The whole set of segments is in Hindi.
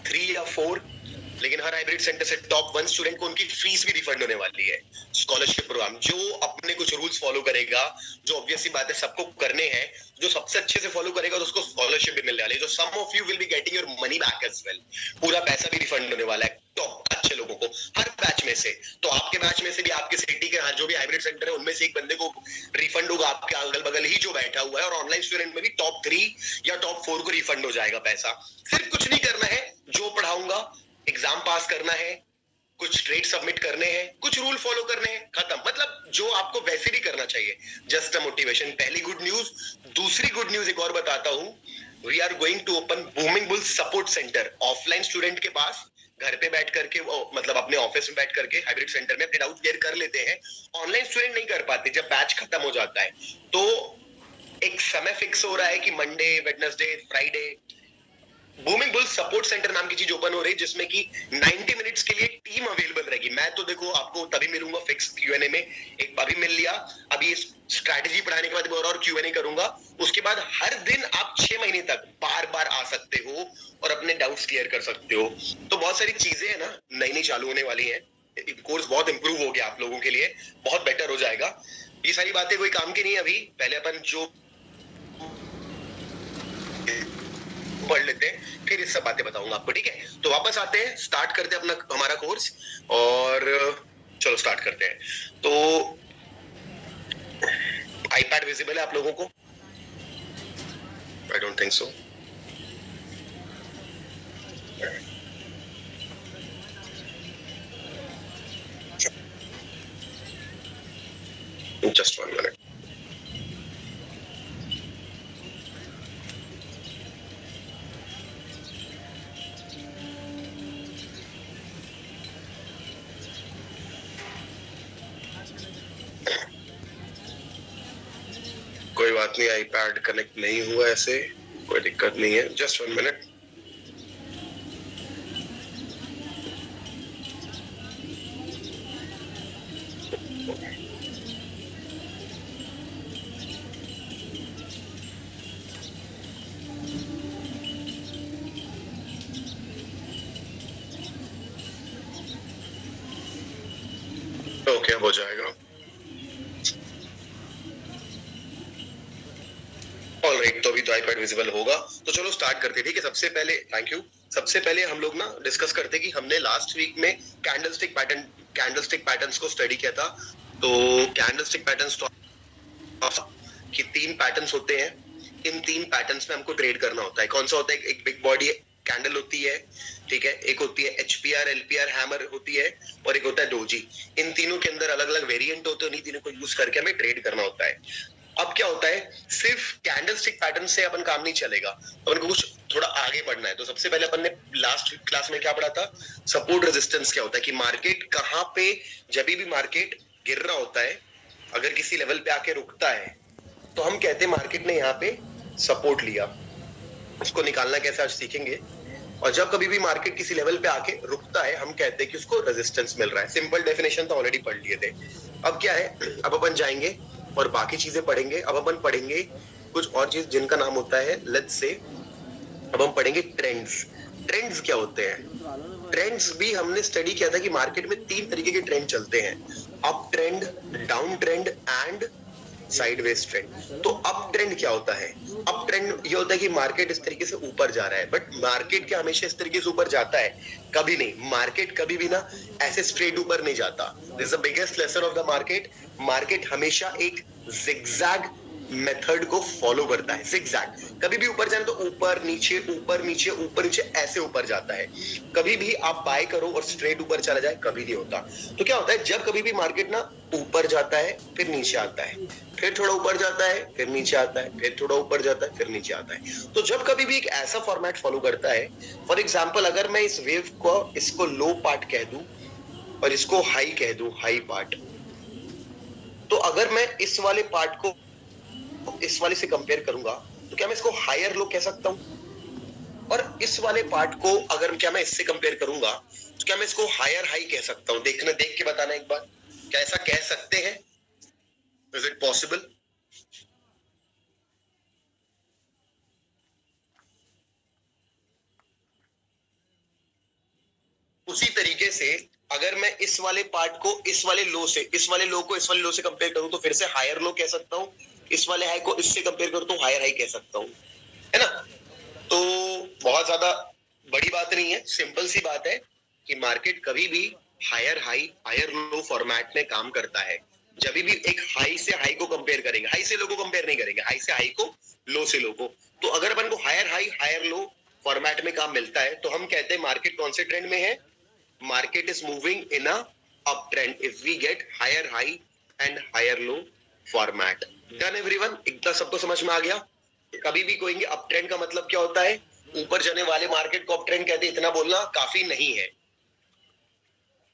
3 या 4, लेकिन हर हाइब्रिड सेंटर से टॉप 1 स्टूडेंट को उनकी फीस भी रिफंड होने वाली है। स्कॉलरशिप प्रोग्राम जो अपने कुछ रूल्स फॉलो करेगा, जो ऑब्वियसली बात है सबको करने हैं, जो सबसे अच्छे से फॉलो करेगा तो उसको स्कॉलरशिप भी मिलने वाली है। जो some of you will be getting your money back as well, पूरा पैसा भी रिफंड होने वाला है टॉप अच्छे लोगों को हर बैच में से। तो आपके बैच में से भी, आपके सिटी के जो भी हाइब्रिड सेंटर है उनमें से एक बंदे को रिफंड होगा, आपके अगल बगल ही जो बैठा हुआ है। और ऑनलाइन स्टूडेंट में भी टॉप 3 या टॉप 4 को रिफंड हो जाएगा पैसा। सिर्फ कुछ नहीं करना है, जो पढ़ाऊंगा एग्जाम पास करना है, कुछ ट्रेड सबमिट करने हैं, कुछ रूल फॉलो करने हैं, खत्म। मतलब जो आपको वैसे भी करना चाहिए, जस्ट अ मोटिवेशन। पहली गुड न्यूज। दूसरी गुड न्यूज एक और बताता हूं, we are going to open Booming Bull support centre. Offline student के पास घर पे बैठ करके, मतलब अपने ऑफिस में बैठ करके हाइब्रिड सेंटर में अपने डाउट क्लियर कर लेते हैं। ऑनलाइन स्टूडेंट नहीं कर पाते जब बैच खत्म हो जाता है। तो एक समय फिक्स हो रहा है कि Monday, Wednesday, Friday booming Bull support centre नाम की चीज ओपन हो रही है, जिसमें कि 90 मिनट्स के लिए टीम अवेलेबल रहेगी। मैं तो देखो आपको तभी मिलूंगा फिक्स क्यूएनए में, एक अभी मिल लिया, अभी स्ट्रैटेजी पढ़ाने के बाद और क्यूएनए करूंगा। उसके बाद हर दिन आप 6 महीने तक बार बार आ सकते हो और अपने डाउट्स क्लियर कर सकते हो। तो बहुत सारी चीजें है ना नई नई चालू होने वाली है। कोर्स बहुत इंप्रूव हो गया आप लोगों के लिए, बहुत बेटर हो जाएगा। ये सारी बातें कोई काम की नहीं। अभी पहले अपन जो पढ़ लेते हैं, फिर ये सब बातें बताऊंगा आपको, ठीक है? तो वापस आते हैं, स्टार्ट करते हैं अपना हमारा कोर्स, और चलो स्टार्ट करते हैं। तो आईपैड विजिबल है आप लोगों को? I don't think so. Just 1 minute. कोई बात नहीं, आईपैड कनेक्ट नहीं हुआ, ऐसे कोई दिक्कत नहीं है। Just 1 minute. ओके, हो जाएगा। ऑलराइट, तो अभी तो आईपैड विजिबल होगा, तो चलो स्टार्ट करते हैं, ठीक है? सबसे पहले थैंक यू। सबसे पहले हम लोग ना डिस्कस करते हैं कि हमने लास्ट वीक में कैंडलस्टिक पैटर्न्स को स्टडी किया था। तो कैंडलस्टिक पैटर्न्स तो कि 3 पैटर्न्स होते हैं। इन 3 पैटर्न्स में हमको ट्रेड करना होता है। कौन सा होता है? एक बिग बॉडी कैंडल होती है, ठीक है, एक होती है एचपीआर, एलपीआर, हैमर होती है, और एक होता है डोजी। इन तीनों के अंदर अलग अलग वेरिएंट होते हैं, उन्हीं तीनों को यूज करके हमें ट्रेड करना होता है। अब क्या होता है, सिर्फ कैंडलस्टिक पैटर्न से अपन काम नहीं चलेगा, अपन को कुछ थोड़ा आगे बढ़ना है। तो सबसे पहले अपन ने लास्ट क्लास में क्या पढ़ा था? सपोर्ट रेजिस्टेंस क्या होता है, कि मार्केट कहां पे, जब भी मार्केट गिर रहा होता है, अगर किसी लेवल पे आके रुकता है, तो हम कहते हैं मार्केट ने यहाँ पे सपोर्ट लिया। उसको निकालना कैसे आज सीखेंगे। और जब कभी भी मार्केट किसी लेवल पे आके रुकता है, हम कहते हैं कि उसको रेजिस्टेंस मिल रहा है। सिंपल डेफिनेशन तो ऑलरेडी पढ़ लिए थे। अब क्या है, अब अपन जाएंगे और बाकी चीजें पढ़ेंगे। अब अपन पढ़ेंगे कुछ और चीज जिनका नाम होता है, लेट्स से, अब हम पढ़ेंगे ट्रेंड्स। ट्रेंड्स क्या होते हैं? ट्रेंड्स भी हमने स्टडी किया था कि मार्केट में 3 तरीके के ट्रेंड चलते हैं, up trend, down trend and sideways trend. तो अप ट्रेंड क्या होता है? अप ट्रेंड ये होता है कि मार्केट इस तरीके से ऊपर जा रहा है, बट मार्केट क्या हमेशा इस तरीके से ऊपर जाता है? कभी नहीं। मार्केट कभी भी ना ऐसे स्ट्रेट ऊपर नहीं जाता। This is the biggest lesson of the market. Market हमेशा एक जिगजैग मेथड को फॉलो करता है। जिगजैग, कभी भी ऊपर जाए तो ऊपर नीचे ऊपर नीचे ऊपर नीचे ऐसे ऊपर जाता है। कभी भी आप बाय करो और स्ट्रेट ऊपर चला जाए, कभी नहीं होता। तो क्या होता है, जब कभी भी मार्केट ना ऊपर जाता है, फिर नीचे आता है, फिर थोड़ा ऊपर जाता है, फिर नीचे आता है, फिर थोड़ा ऊपर जाता है, फिर नीचे आता है। तो जब कभी भी एक ऐसा फॉर्मेट फॉलो करता है, फॉर एग्जाम्पल अगर मैं इस वेव को, इसको लो पार्ट कह दूं और इसको हाई कह दूं, हाई पार्ट, तो अगर मैं इस वाले पार्ट को इस वाले से कंपेयर करूंगा, तो क्या मैं इसको हायर लो कह सकता हूं? और इस वाले पार्ट को अगर क्या मैं इससे कंपेयर करूंगा, तो क्या मैं इसको हायर हाई कह सकता हूं? देख के बताना एक बार, क्या ऐसा कह सकते हैं? Is it possible? उसी तरीके से अगर मैं इस वाले पार्ट को इस वाले लो से, इस वाले लो को इस वाले लो से कंपेयर करूं तो फिर से हायर लो कह सकता हूं, इस वाले हाई को इससे कंपेयर करूं तो हायर हाई कह सकता हूं, है ना। तो बहुत ज्यादा बड़ी बात नहीं है, सिंपल सी बात है कि मार्केट कभी भी higher high higher low format में काम करता है। जब भी एक हाई से हाई को कंपेयर करेंगे, हाई से लो को कंपेयर नहीं करेंगे, हाई से हाई को, लो से लो को। तो अगर अपन को higher high higher low format में काम मिलता है तो हम कहते हैं मार्केट कौन से ट्रेंड में है, market is moving in a up trend if we get higher high and higher low format. Done everyone, इतना सबको समझ में आ गया। कभी भी कोई अप ट्रेंड का मतलब क्या होता है, ऊपर जाने वाले मार्केट को अप ट्रेंड कहते हैं, इतना बोलना काफी नहीं है।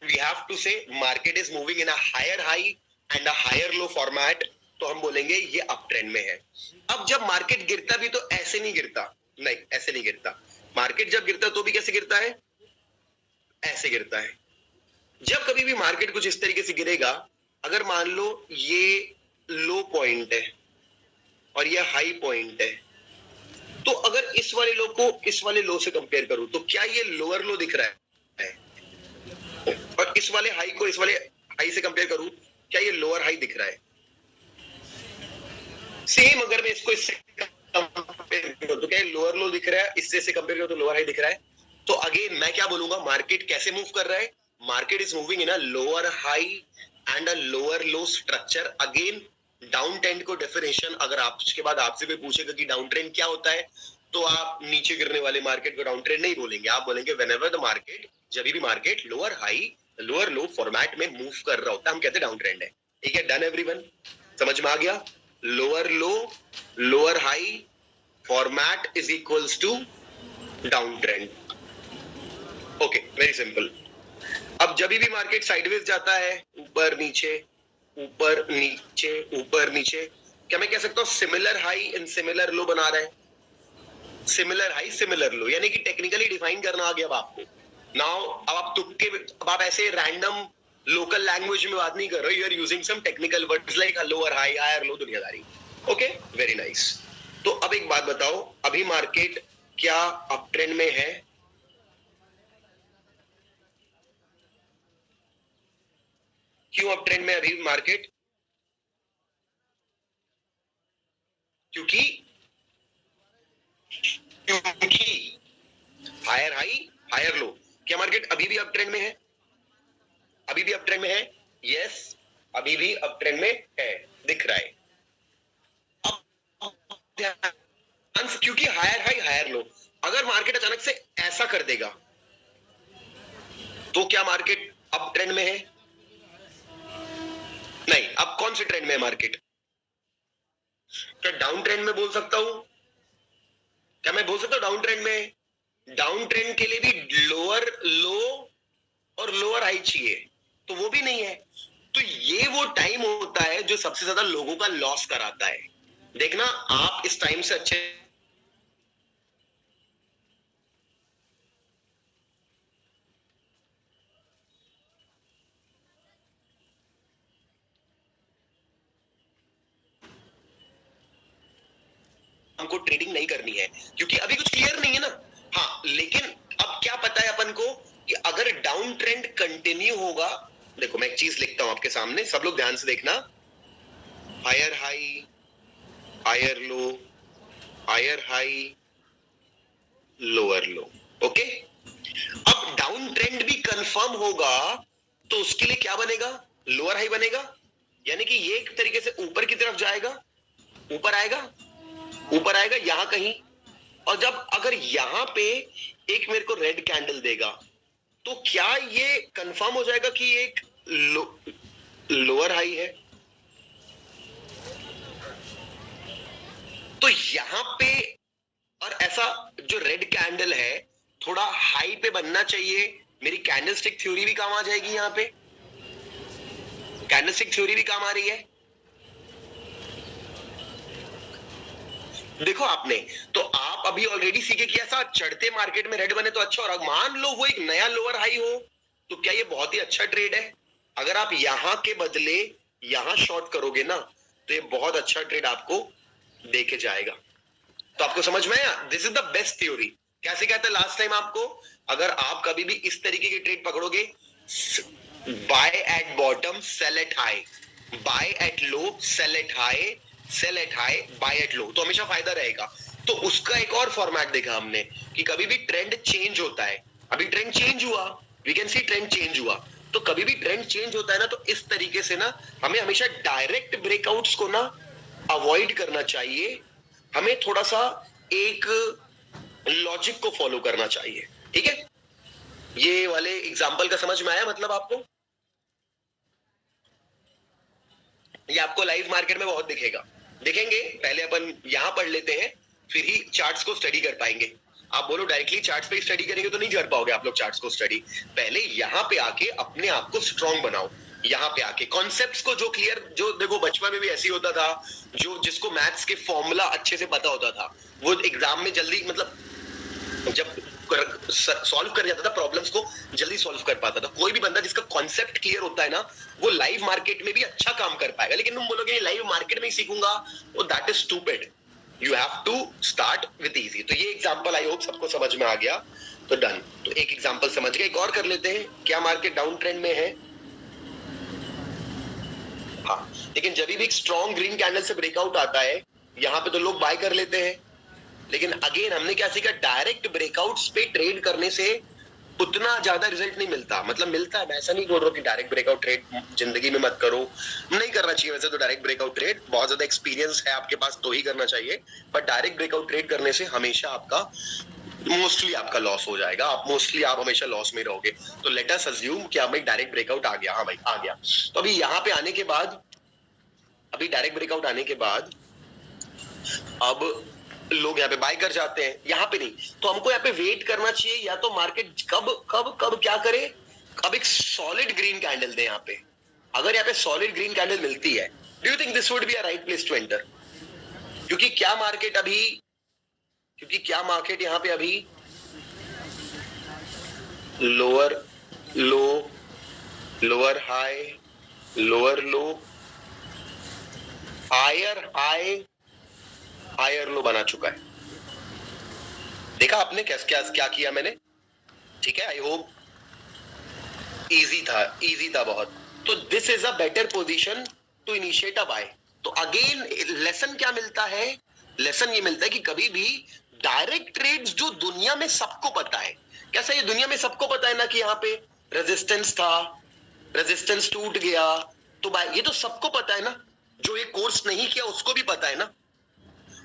We have to say market is moving in a higher high and a higher low format, तो हम बोलेंगे ये अप ट्रेंड में है। अब जब मार्केट गिरता भी तो ऐसे नहीं गिरता, नहीं ऐसे नहीं गिरता। मार्केट जब गिरता तो भी कैसे गिरता है, ऐसे गिरता है। जब कभी भी मार्केट कुछ इस तरीके से गिरेगा, अगर मान लो ये लो पॉइंट है और ये हाई पॉइंट है, तो अगर इस वाले लो को इस वाले लो से कंपेयर करूं तो क्या ये लोअर लो दिख रहा है, और इस वाले हाई को इस वाले हाई से कंपेयर करूं क्या ये लोअर हाई दिख रहा है। सेम अगर मैं इसको इससे कंपेयर करूं तो क्या ये लोअर लो दिख रहा है, इससे से कंपेयर करूं तो लोअर हाई दिख रहा है। तो अगेन मैं क्या बोलूंगा, मार्केट कैसे मूव कर रहा है, market is moving in a lower high and a lower low structure. Again down trend को डेफिनेशन अगर आपके बाद आपसे कोई पूछेगा कि डाउन ट्रेंड क्या होता है, तो आप नीचे गिरने वाले मार्केट को डाउन ट्रेंड नहीं बोलेंगे, आप बोलेंगे व्हेनेवर द मार्केट, जब भी मार्केट लोअर हाई लोअर लो फॉर्मेट में मूव कर रहा होता है हम कहते हैं डाउन ट्रेंड है। ठीक है, डन एवरीवन, समझ में आ गया। Lower low lower high format is equals to down trend. Okay, very simple. अब जब भी मार्केट साइडवेज जाता है, ऊपर नीचे ऊपर नीचे ऊपर नीचे, क्या मैं कह सकता हूं सिमिलर हाई एंड सिमिलर लो बना रहा है, सिमिलर हाई सिमिलर लो, यानी कि टेक्निकली डिफाइन करना आ गया अब आपको। नाउ अब आप तुक्के, अब आप ऐसे रैंडम लोकल लैंग्वेज में बात नहीं कर रहे हो, you are using some technical words like lower high higher low दुनियादारी। Okay, very nice. तो अब एक बात बताओ, अभी मार्केट क्या अप ट्रेंड में है, क्यों अप ट्रेंड में अभी मार्केट, क्योंकि हायर हाई हायर लो। क्या मार्केट अभी भी अप ट्रेंड में है, अभी भी अप ट्रेंड में है, यस अभी भी अप ट्रेंड में है, दिख रहा है। क्योंकि हायर हाई हायर लो, अगर मार्केट अचानक से ऐसा कर देगा तो क्या मार्केट अप ट्रेंड में है, नहीं। अब कौन से ट्रेंड में है मार्केट, क्या डाउन ट्रेंड में बोल सकता हूं, क्या मैं बोल सकता हूं डाउन ट्रेंड में, डाउन ट्रेंड के लिए भी लोअर लो और लोअर हाई चाहिए, तो वो भी नहीं है। तो ये वो टाइम होता है जो सबसे ज्यादा लोगों का लॉस कराता है। देखना आप इस टाइम से अच्छे हमको ट्रेडिंग नहीं करनी है, क्योंकि अभी कुछ क्लियर नहीं है ना। हाँ, लेकिन अब क्या पता है अपन को कि अगर डाउन ट्रेंड कंटिन्यू होगा, देखो मैं एक चीज लिखता हूं आपके सामने, सब लोग ध्यान से देखना, higher high higher low higher high lower low. Okay, अब डाउन ट्रेंड भी कंफर्म होगा तो उसके लिए क्या बनेगा, लोअर हाई बनेगा, यानी कि ये एक तरीके से ऊपर की तरफ जाएगा, ऊपर आएगा, ऊपर आएगा यहां कहीं। और जब अगर यहां पे एक मेरे को रेड कैंडल देगा तो क्या ये कंफर्म हो जाएगा कि एक लोअर हाई है। तो यहां पे, और ऐसा जो रेड कैंडल है थोड़ा हाई पे बनना चाहिए, मेरी कैंडलस्टिक थ्योरी भी काम आ जाएगी, यहां पे कैंडलस्टिक थ्योरी भी काम आ रही है। देखो आपने, तो आप अभी ऑलरेडी सीखे कि ऐसा चढ़ते मार्केट में रेड बने तो अच्छा, और मान लो वो एक नया लोअर हाई हो तो क्या ये बहुत ही अच्छा ट्रेड है। अगर आप यहां के बदले यहां शॉर्ट करोगे ना तो ये बहुत अच्छा ट्रेड आपको देके जाएगा। तो आपको समझ में आया, this is the best theory. क्या सिखाया था लास्ट टाइम आपको? अगर आप कभी भी इस तरीके की ट्रेड पकड़ोगे, buy at bottom sell at high, buy at low sell at high, sell at high buy at low, तो हमेशा फायदा रहेगा। तो उसका एक और फॉर्मेट देखा हमने कि कभी भी ट्रेंड चेंज होता है, अभी ट्रेंड चेंज हुआ, we can see trend change हुआ, तो कभी भी ट्रेंड चेंज होता है ना, तो इस तरीके से ना हमें हमेशा डायरेक्ट ब्रेकआउट्स को ना अवॉइड करना चाहिए, हमें थोड़ा सा एक लॉजिक को फॉलो करना चाहिए। ठीक है, ये वाले एग्जांपल का समझ में आया मतलब आपको? ये आपको लाइव मार्केट में बहुत दिखेगा, दिखेंगे। पहले अपन यहां पढ़ लेते हैं, फिर ही चार्ट्स को स्टडी कर पाएंगे। आप बोलो डायरेक्टली चार्ट्स पे स्टडी करेंगे तो नहीं कर पाओगे आप लोग चार्ट्स को स्टडी। पहले यहां पे आके अपने आप को स्ट्रांग बनाओ, यहां पे आके कॉन्सेप्ट्स को जो क्लियर, जो देखो बचपन में भी ऐसे होता था, जो जिसको मैथ्स के फॉर्मूला अच्छे से पता होता था वो एग्जाम में जल्दी, मतलब जब सॉल्व कर जाता था प्रॉब्लम्स को, जल्दी सॉल्व कर पाता था। कोई भी बंदा जिसका कॉन्सेप्ट क्लियर होता है ना, वो लाइव मार्केट में भी अच्छा काम कर पाएगा। लेकिन तुम बोलोगे लाइव मार्केट में ही सीखूंगा, वो that is stupid. You have to start with easy. तो ये एग्जांपल आई होप सबको समझ में आ गया, तो डन। तो एक एग्जांपल समझ गए, एक और कर लेते हैं। क्या मार्केट डाउन ट्रेंड में है? हाँ, लेकिन जब भी एक स्ट्रॉन्ग ग्रीन कैंडल से ब्रेकआउट आता है, यहाँ पे तो लोग बाय कर लेते हैं। लेकिन अगेन हमने क्या सीखा, डायरेक्ट ब्रेकआउट्स पे ट्रेड करने से उतना ज्यादा रिजल्ट नहीं मिलता। मतलब मिलता है, मैं ऐसा नहीं बोल रहा हूँ कि डायरेक्ट ब्रेकआउट ट्रेड जिंदगी में मत करो, नहीं करना चाहिए वैसे तो डायरेक्ट ब्रेकआउट ट्रेड, बहुत ज्यादा एक्सपीरियंस है आपके पास तो ही करना चाहिए। बट डायरेक्ट ब्रेकआउट ट्रेड करने से हमेशा आपका मोस्टली आपका लॉस हो जाएगा, आप हमेशा लॉस में रहोगे। तो लेट अस अज्यूम कि भाई डायरेक्ट ब्रेकआउट आ गया, हाँ भाई आ गया। तो अभी यहाँ पे आने के बाद, अभी डायरेक्ट ब्रेकआउट आने के बाद अब लोग यहाँ पे बाय कर जाते हैं, यहाँ पे नहीं। तो हमको यहाँ पे वेट करना चाहिए, या तो मार्केट कब कब कब क्या करे, अब एक सॉलिड ग्रीन कैंडल दे यहाँ पे। अगर यहाँ पे सॉलिड ग्रीन कैंडल मिलती है, do you think this would be a right place to enter? क्योंकि क्या मार्केट अभी, क्योंकि क्या मार्केट यहाँ पे अभी lower low, lower high, lower low, higher high, higher low बना चुका है। देखा आपने कैसे क्या क्या किया मैंने? ठीक है, आई होप इजी था बहुत। तो this is a better position to initiate a buy. तो अगेन लेसन क्या मिलता है? लेसन ये मिलता है कि कभी भी डायरेक्ट ट्रेड्स जो दुनिया में सबको पता है, कैसा ये दुनिया में सबको पता है ना कि यहाँ पे रेजिस्टेंस था, रेजिस्टेंस टूट गया तो बाय, ये तो सबको पता है ना। जो ये कोर्स नहीं किया उसको भी पता है ना,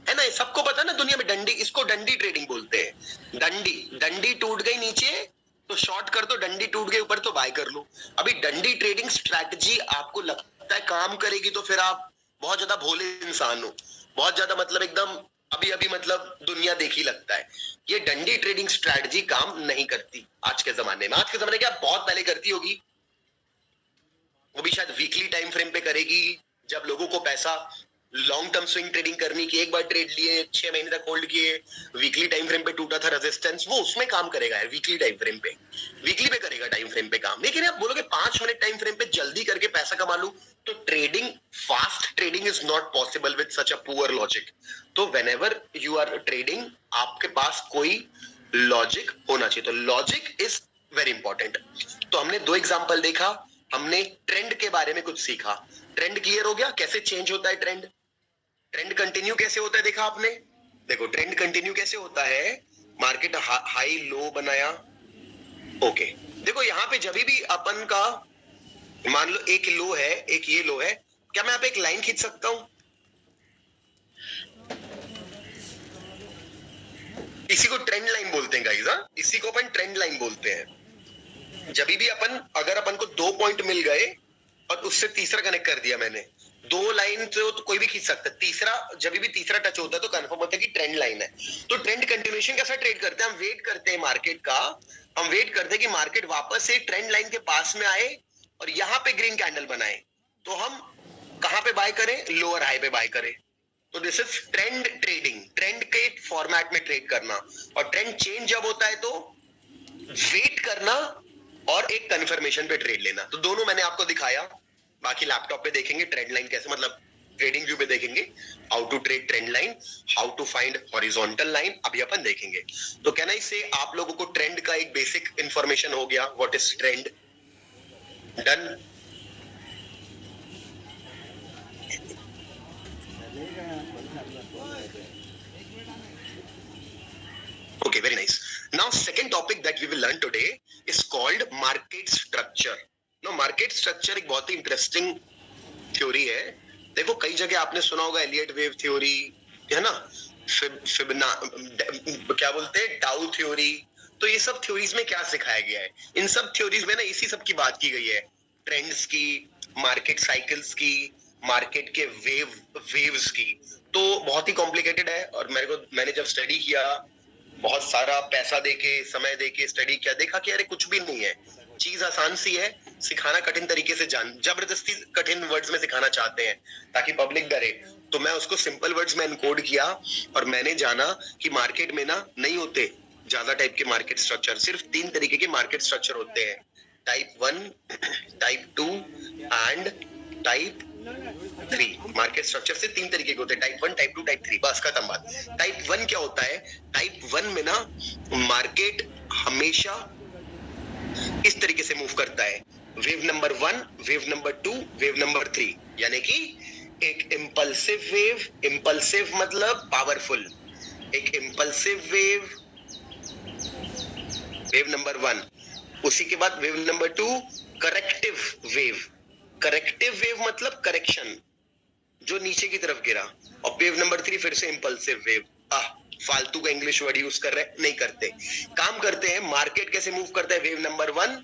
है ना, सबको पता है ना दुनिया में। डंडी, इसको डंडी ट्रेडिंग बोलते हैं। डंडी, डंडी टूट गई नीचे तो शॉर्ट कर दो, डंडी टूट गई ऊपर तो बाय कर लो। अभी डंडी ट्रेडिंग स्ट्रैटेजी आपको लगता है काम करेगी तो फिर आप बहुत ज्यादा भोले इंसान हो, बहुत ज्यादा मतलब एकदम अभी अभी मतलब दुनिया देखी लगता है। ये डंडी ट्रेडिंग स्ट्रैटेजी काम नहीं करती आज के जमाने में। आज के जमाने क्या बहुत पहले करती होगी, वो भी शायद वीकली टाइम फ्रेम पे करेगी, जब लोगों को पैसा लॉन्ग टर्म स्विंग ट्रेडिंग करनी की, एक बार ट्रेड लिए 6 महीने तक होल्ड किए, वीकली टाइम फ्रेम पे टूटा था रेजिस्टेंस, वो उसमें काम करेगा यार, वीकली टाइम फ्रेम पे, वीकली पे करेगा टाइम फ्रेम पे काम। लेकिन आप बोलोगे 5 मिनट टाइम फ्रेम पे जल्दी करके पैसा कमा लूं, तो trading, fast trading is not possible with such a poor logic. तो व्हेनेवर यू आर ट्रेडिंग, आपके पास कोई लॉजिक होना चाहिए। तो लॉजिक इज वेरी इंपॉर्टेंट। तो हमने 2 एग्जांपल देखा, हमने ट्रेंड के बारे में कुछ सीखा। ट्रेंड क्लियर हो गया, कैसे चेंज होता है ट्रेंड, ट्रेंड कंटिन्यू कैसे होता है देखा आपने। देखो ट्रेंड कंटिन्यू कैसे होता है, मार्केट हाई लो बनाया, ओके। देखो यहाँ पे जब भी अपन का मान लो एक लो है, एक ये लो है, क्या मैं यहाँ पे एक लाइन खींच सकता हूं? इसी को ट्रेंड लाइन बोलते हैं गाइस, हाँ, इसी को अपन ट्रेंड लाइन बोलते हैं। जब भी अपन, अगर अपन को 2 पॉइंट मिल गए और उससे तीसरा कनेक्ट कर दिया मैंने, 2 लाइन तो कोई भी खींच सकता है, तीसरा जब भी तीसरा टच होता है तो कंफर्म होता है कि ट्रेंड लाइन है। तो ट्रेंड कंटिन्यूएशन कैसा ट्रेड करते हैं, हम वेट करते हैं मार्केट का, हम वेट करते हैं कि मार्केट वापस से ट्रेंड लाइन के पास में आए और यहां पे ग्रीन कैंडल बनाए, तो हम कहां पे बाय करें, लोअर हाई पे बाय करें। तो this is trend trading, trend के फॉर्मेट में ट्रेड करना। और ट्रेंड चेंज जब होता है तो वेट करना और एक कंफर्मेशन पे ट्रेड लेना। तो दोनों मैंने आपको दिखाया, बाकी लैपटॉप पे देखेंगे ट्रेंड लाइन कैसे, मतलब ट्रेडिंग व्यू में देखेंगे how to trade trend line, how to find horizontal line, अभी अपन देखेंगे। तो कैन आई से आप लोगों को ट्रेंड का एक बेसिक इंफॉर्मेशन हो गया, what is trend, done. Okay, very nice. Now, second topic that we will learn today is called market structure. Now, market structure एक बहुत ही interesting थ्योरी है। देखो कई जगह आपने सुना होगा एलियट वेव थ्योरी, है ना, फिबना क्या बोलते हैं, डाउ थ्योरी। तो ये सब थ्योरीज में क्या सिखाया गया है, इन सब थ्योरीज में ना इसी सब की बात की गई है, ट्रेंड्स की, मार्केट साइकिल्स की, मार्केट के वेव्स की। तो बहुत ही कॉम्प्लिकेटेड है और मैंने जब स्टडी किया, बहुत सारा पैसा देके समय देके स्टडी किया, देखा कि अरे कुछ भी नहीं है, चीज आसान सी है, सिखाना कठिन तरीके से जबरदस्ती कठिन वर्ड्स में सिखाना चाहते हैं ताकि पब्लिक डरे। तो मैं उसको सिंपल वर्ड्स में एनकोड किया और मैंने जाना कि मार्केट में ना नहीं होते ज्यादा टाइप के मार्केट स्ट्रक्चर, सिर्फ 3 तरीके के मार्केट स्ट्रक्चर होते हैं, type 1, type 2 and type 3। Market structure से 3 तरीके के होते हैं, टाइप 1, टाइप 2, टाइप 3, बस खत्म बात। टाइप 1 क्या होता है, टाइप 1 में ना मार्केट हमेशा इस तरीके से मूव करता है, wave number 1, wave number 2, wave number 3, यानी कि एक इंपल्सिव वेव, इंपल्सिव मतलब पावरफुल, एक इंपल्सिव वेव, वेव नंबर 1, उसी के बाद wave number 2 corrective wave, corrective wave मतलब करेक्शन जो नीचे की तरफ गिरा, और वेव नंबर 3 फिर से इंपल्सिव वेव। फालतू का इंग्लिश वर्ड यूज कर रहे हैं, नहीं करते, काम करते हैं। मार्केट कैसे मूव करता है, wave number 1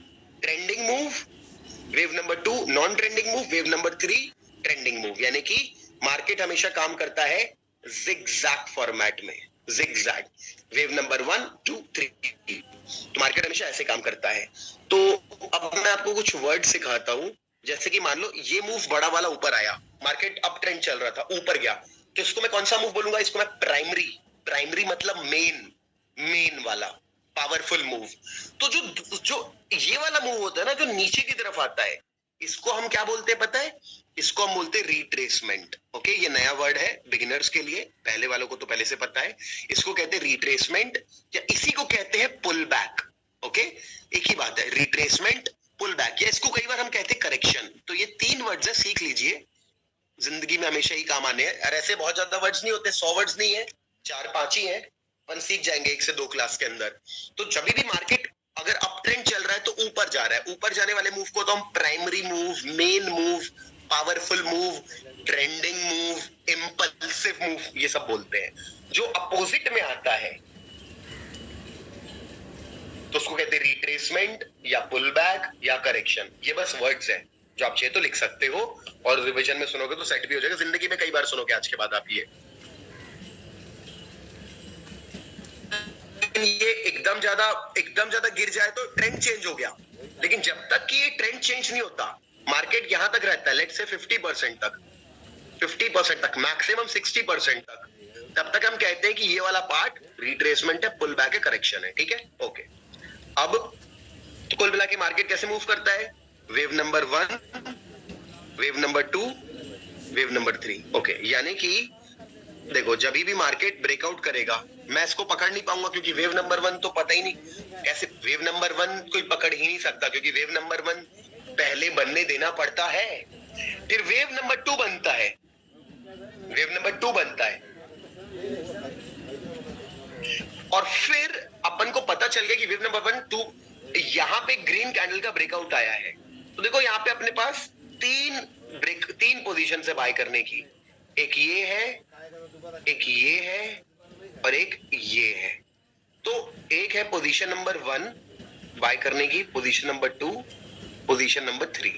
trending move, wave number 2 non trending move, wave number 3 trending move, यानी कि मार्केट हमेशा काम करता है जिगजैग फॉर्मेट में, जिगजैग, वेव नंबर 1, 2, 3, तो मार्केट हमेशा ऐसे काम करता है। तो अब मैं आपको कुछ वर्ड सिखाता हूं, जैसे कि मान लो ये मूव बड़ा वाला ऊपर आया, मार्केट अप ट्रेंड चल रहा था, ऊपर गया, तो इसको मैं कौन सा मूव बोलूंगा, इसको मैं प्राइमरी, प्राइमरी मतलब मेन वाला पावरफुल मूव। तो जो ये वाला मूव होता है ना, जो नीचे की तरफ आता है, इसको हम क्या बोलते हैं पता है, इसको हम बोलते हैं रिट्रेसमेंट। ओके, ये नया वर्ड है बिगिनर्स के लिए, पहले वालों को तो पहले से पता है, इसको कहते हैं रिट्रेसमेंट या इसी को कहते हैं पुल बैक। ओके, एक ही बात है, रिट्रेसमेंट, पुल बैक, या इसको कई बार हम कहते हैं करेक्शन। तो ये 3 वर्ड्स है, सीख लीजिए, जिंदगी में हमेशा ही काम आने हैं। और ऐसे बहुत ज्यादा वर्ड्स नहीं होते, 100 वर्ड्स नहीं है, 4-5 ही है, अपन सीख जाएंगे 1 से 2 क्लास के अंदर। तो जब भी मार्केट अगर अप ट्रेंड चल रहा है तो ऊपर जा रहा है, ऊपर जाने वाले मूव को तो हम primary move, main move, powerful move, trending move, impulsive move, ये सब बोलते हैं। जो अपोजिट में आता है तो उसको कहते हैं रिट्रेसमेंट या पुल बैक या करेक्शन। ये बस वर्ड्स हैं जो आप चाहे तो लिख सकते हो और रिवीजन में सुनोगे तो सेट भी हो जाएगा, जिंदगी में कई बार सुनोगे आज के बाद आप ये एकदम ज्यादा गिर जाए तो ट्रेंड चेंज हो गया, लेकिन जब तक कि ये ट्रेंड चेंज नहीं होता, मार्केट यहां तक रहता है, लेट्स से 50% तक, 50% तक, मैक्सिमम 60% तक, तब तक हम कहते हैं कि ये वाला पार्ट रिट्रेसमेंट है, पुल बैक है, करेक्शन है। ठीक है, ओके। अब तो कुल मिला के मार्केट कैसे मूव करता है, wave number 1, wave number 2, wave number 3। Okay, यानी कि देखो जब भी मार्केट ब्रेकआउट करेगा, मैं इसको पकड़ नहीं पाऊंगा क्योंकि वेव नंबर 1 तो पता ही नहीं कैसे, वेव नंबर 1 कोई पकड़ ही नहीं सकता क्योंकि वेव नंबर 1 पहले बनने देना पड़ता है, फिर वेव नंबर 2 बनता है, वेव नंबर 2 बनता है, और फिर अपन को पता चल गया कि वेव नंबर 1, 2, यहां पे ग्रीन कैंडल का ब्रेकआउट आया है। तो देखो यहां पे अपने पास 3 पोजीशन से बाय करने की, एक ये है, एक ये है और एक ये है। तो एक है पोजीशन नंबर 1 बाय करने की, पोजीशन नंबर 2, पोजीशन नंबर 3।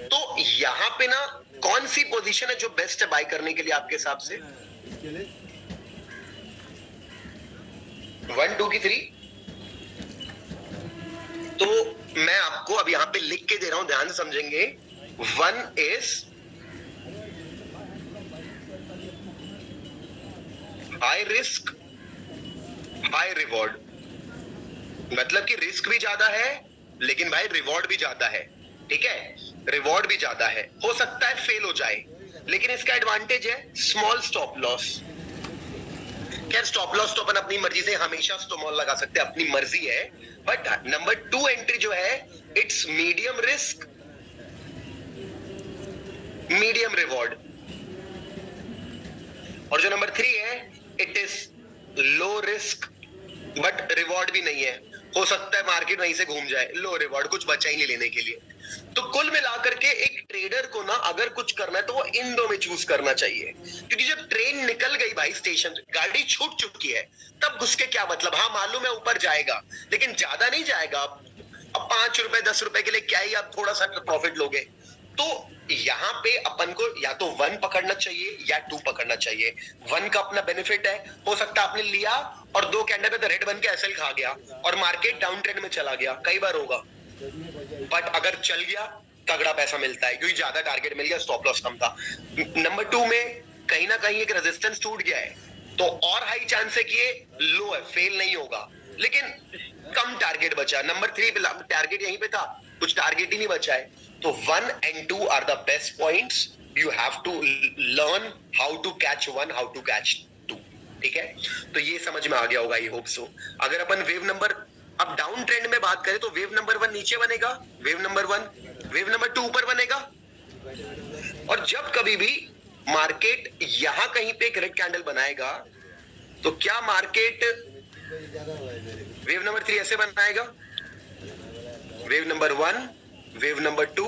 तो यहां पे ना कौन सी पोजीशन है जो बेस्ट है बाय करने के लिए आपके हिसाब से, 1, 2 की 3? तो मैं आपको अब यहां पे लिख के दे रहा हूं, ध्यान से समझेंगे। 1 is high risk high reward, मतलब कि रिस्क भी ज्यादा है लेकिन भाई रिवॉर्ड भी ज्यादा है। ठीक है, रिवॉर्ड भी ज्यादा है, हो सकता है फेल हो जाए, लेकिन इसका एडवांटेज है स्मॉल स्टॉप लॉस। खैर स्टॉप लॉस तो अपन अपनी मर्जी से हमेशा स्टॉप लगा सकते हैं, अपनी मर्जी है। बट नंबर 2 एंट्री जो है it's medium risk medium reward, और जो नंबर 3 है it is low risk but reward भी नहीं है। हो सकता है मार्केट वहीं से घूम जाए, लो रिवॉर्ड, कुछ बचा ही नहीं लेने के लिए। तो कुल मिलाकर के एक ट्रेडर को ना अगर कुछ करना है तो वो इन दो में चूज करना चाहिए, क्योंकि जब ट्रेन निकल गई भाई स्टेशन, गाड़ी छूट चुकी है, तब घुस के क्या मतलब। हाँ मालूम है ऊपर जाएगा लेकिन ज्यादा नहीं जाएगा। अब 5 रुपए 10 रुपए के लिए क्या ही आप थोड़ा सा प्रॉफिट लोगे। तो यहाँ पे अपन को या तो 1 पकड़ना चाहिए या 2 पकड़ना चाहिए। 1 का अपना बेनिफिट है, हो सकता है आपने लिया और 2 कैंडल पे तो रेड बन के एसएल खा गया और मार्केट डाउन ट्रेंड में चला गया, कई बार होगा। बट अगर चल गया तगड़ा पैसा मिलता है क्योंकि ज्यादा टारगेट मिल गया, स्टॉप लॉस कम था। नंबर 2 में कहीं ना कहीं एक रेजिस्टेंस टूट गया है तो और हाई चांस है कि ये लो है, फेल नहीं होगा, लेकिन कम टारगेट बचा। नंबर 3 पे टारगेट यहीं पे था, कुछ टारगेट ही नहीं बचा है। तो 1 and 2 are the best points. You have to learn how to catch 1, how to catch 2। ठीक है, तो ये समझ में आ गया होगा, आई होप सो। अगर अपन वेव नंबर अब डाउन ट्रेंड में बात करें तो वेव नंबर 1 नीचे बनेगा, वेव नंबर 2 ऊपर बनेगा। और जब कभी भी मार्केट यहां कहीं पे एक रेड कैंडल बनाएगा तो क्या मार्केट वेव नंबर 3 ऐसे बनाएगा, wave number 1, wave number 2,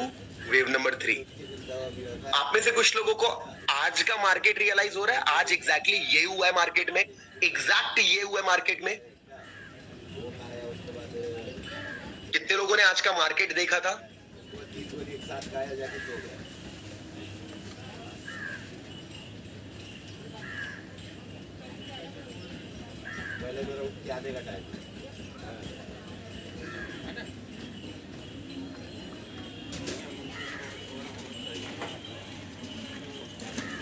wave number 3। आप में से कुछ लोगों को आज का मार्केट रियलाइज हो रहा है, आज एग्जैक्टली ये हुआ है मार्केट में, एग्जैक्ट ये हुआ है मार्केट में। कितने लोगों ने आज का मार्केट देखा था? आने का टाइम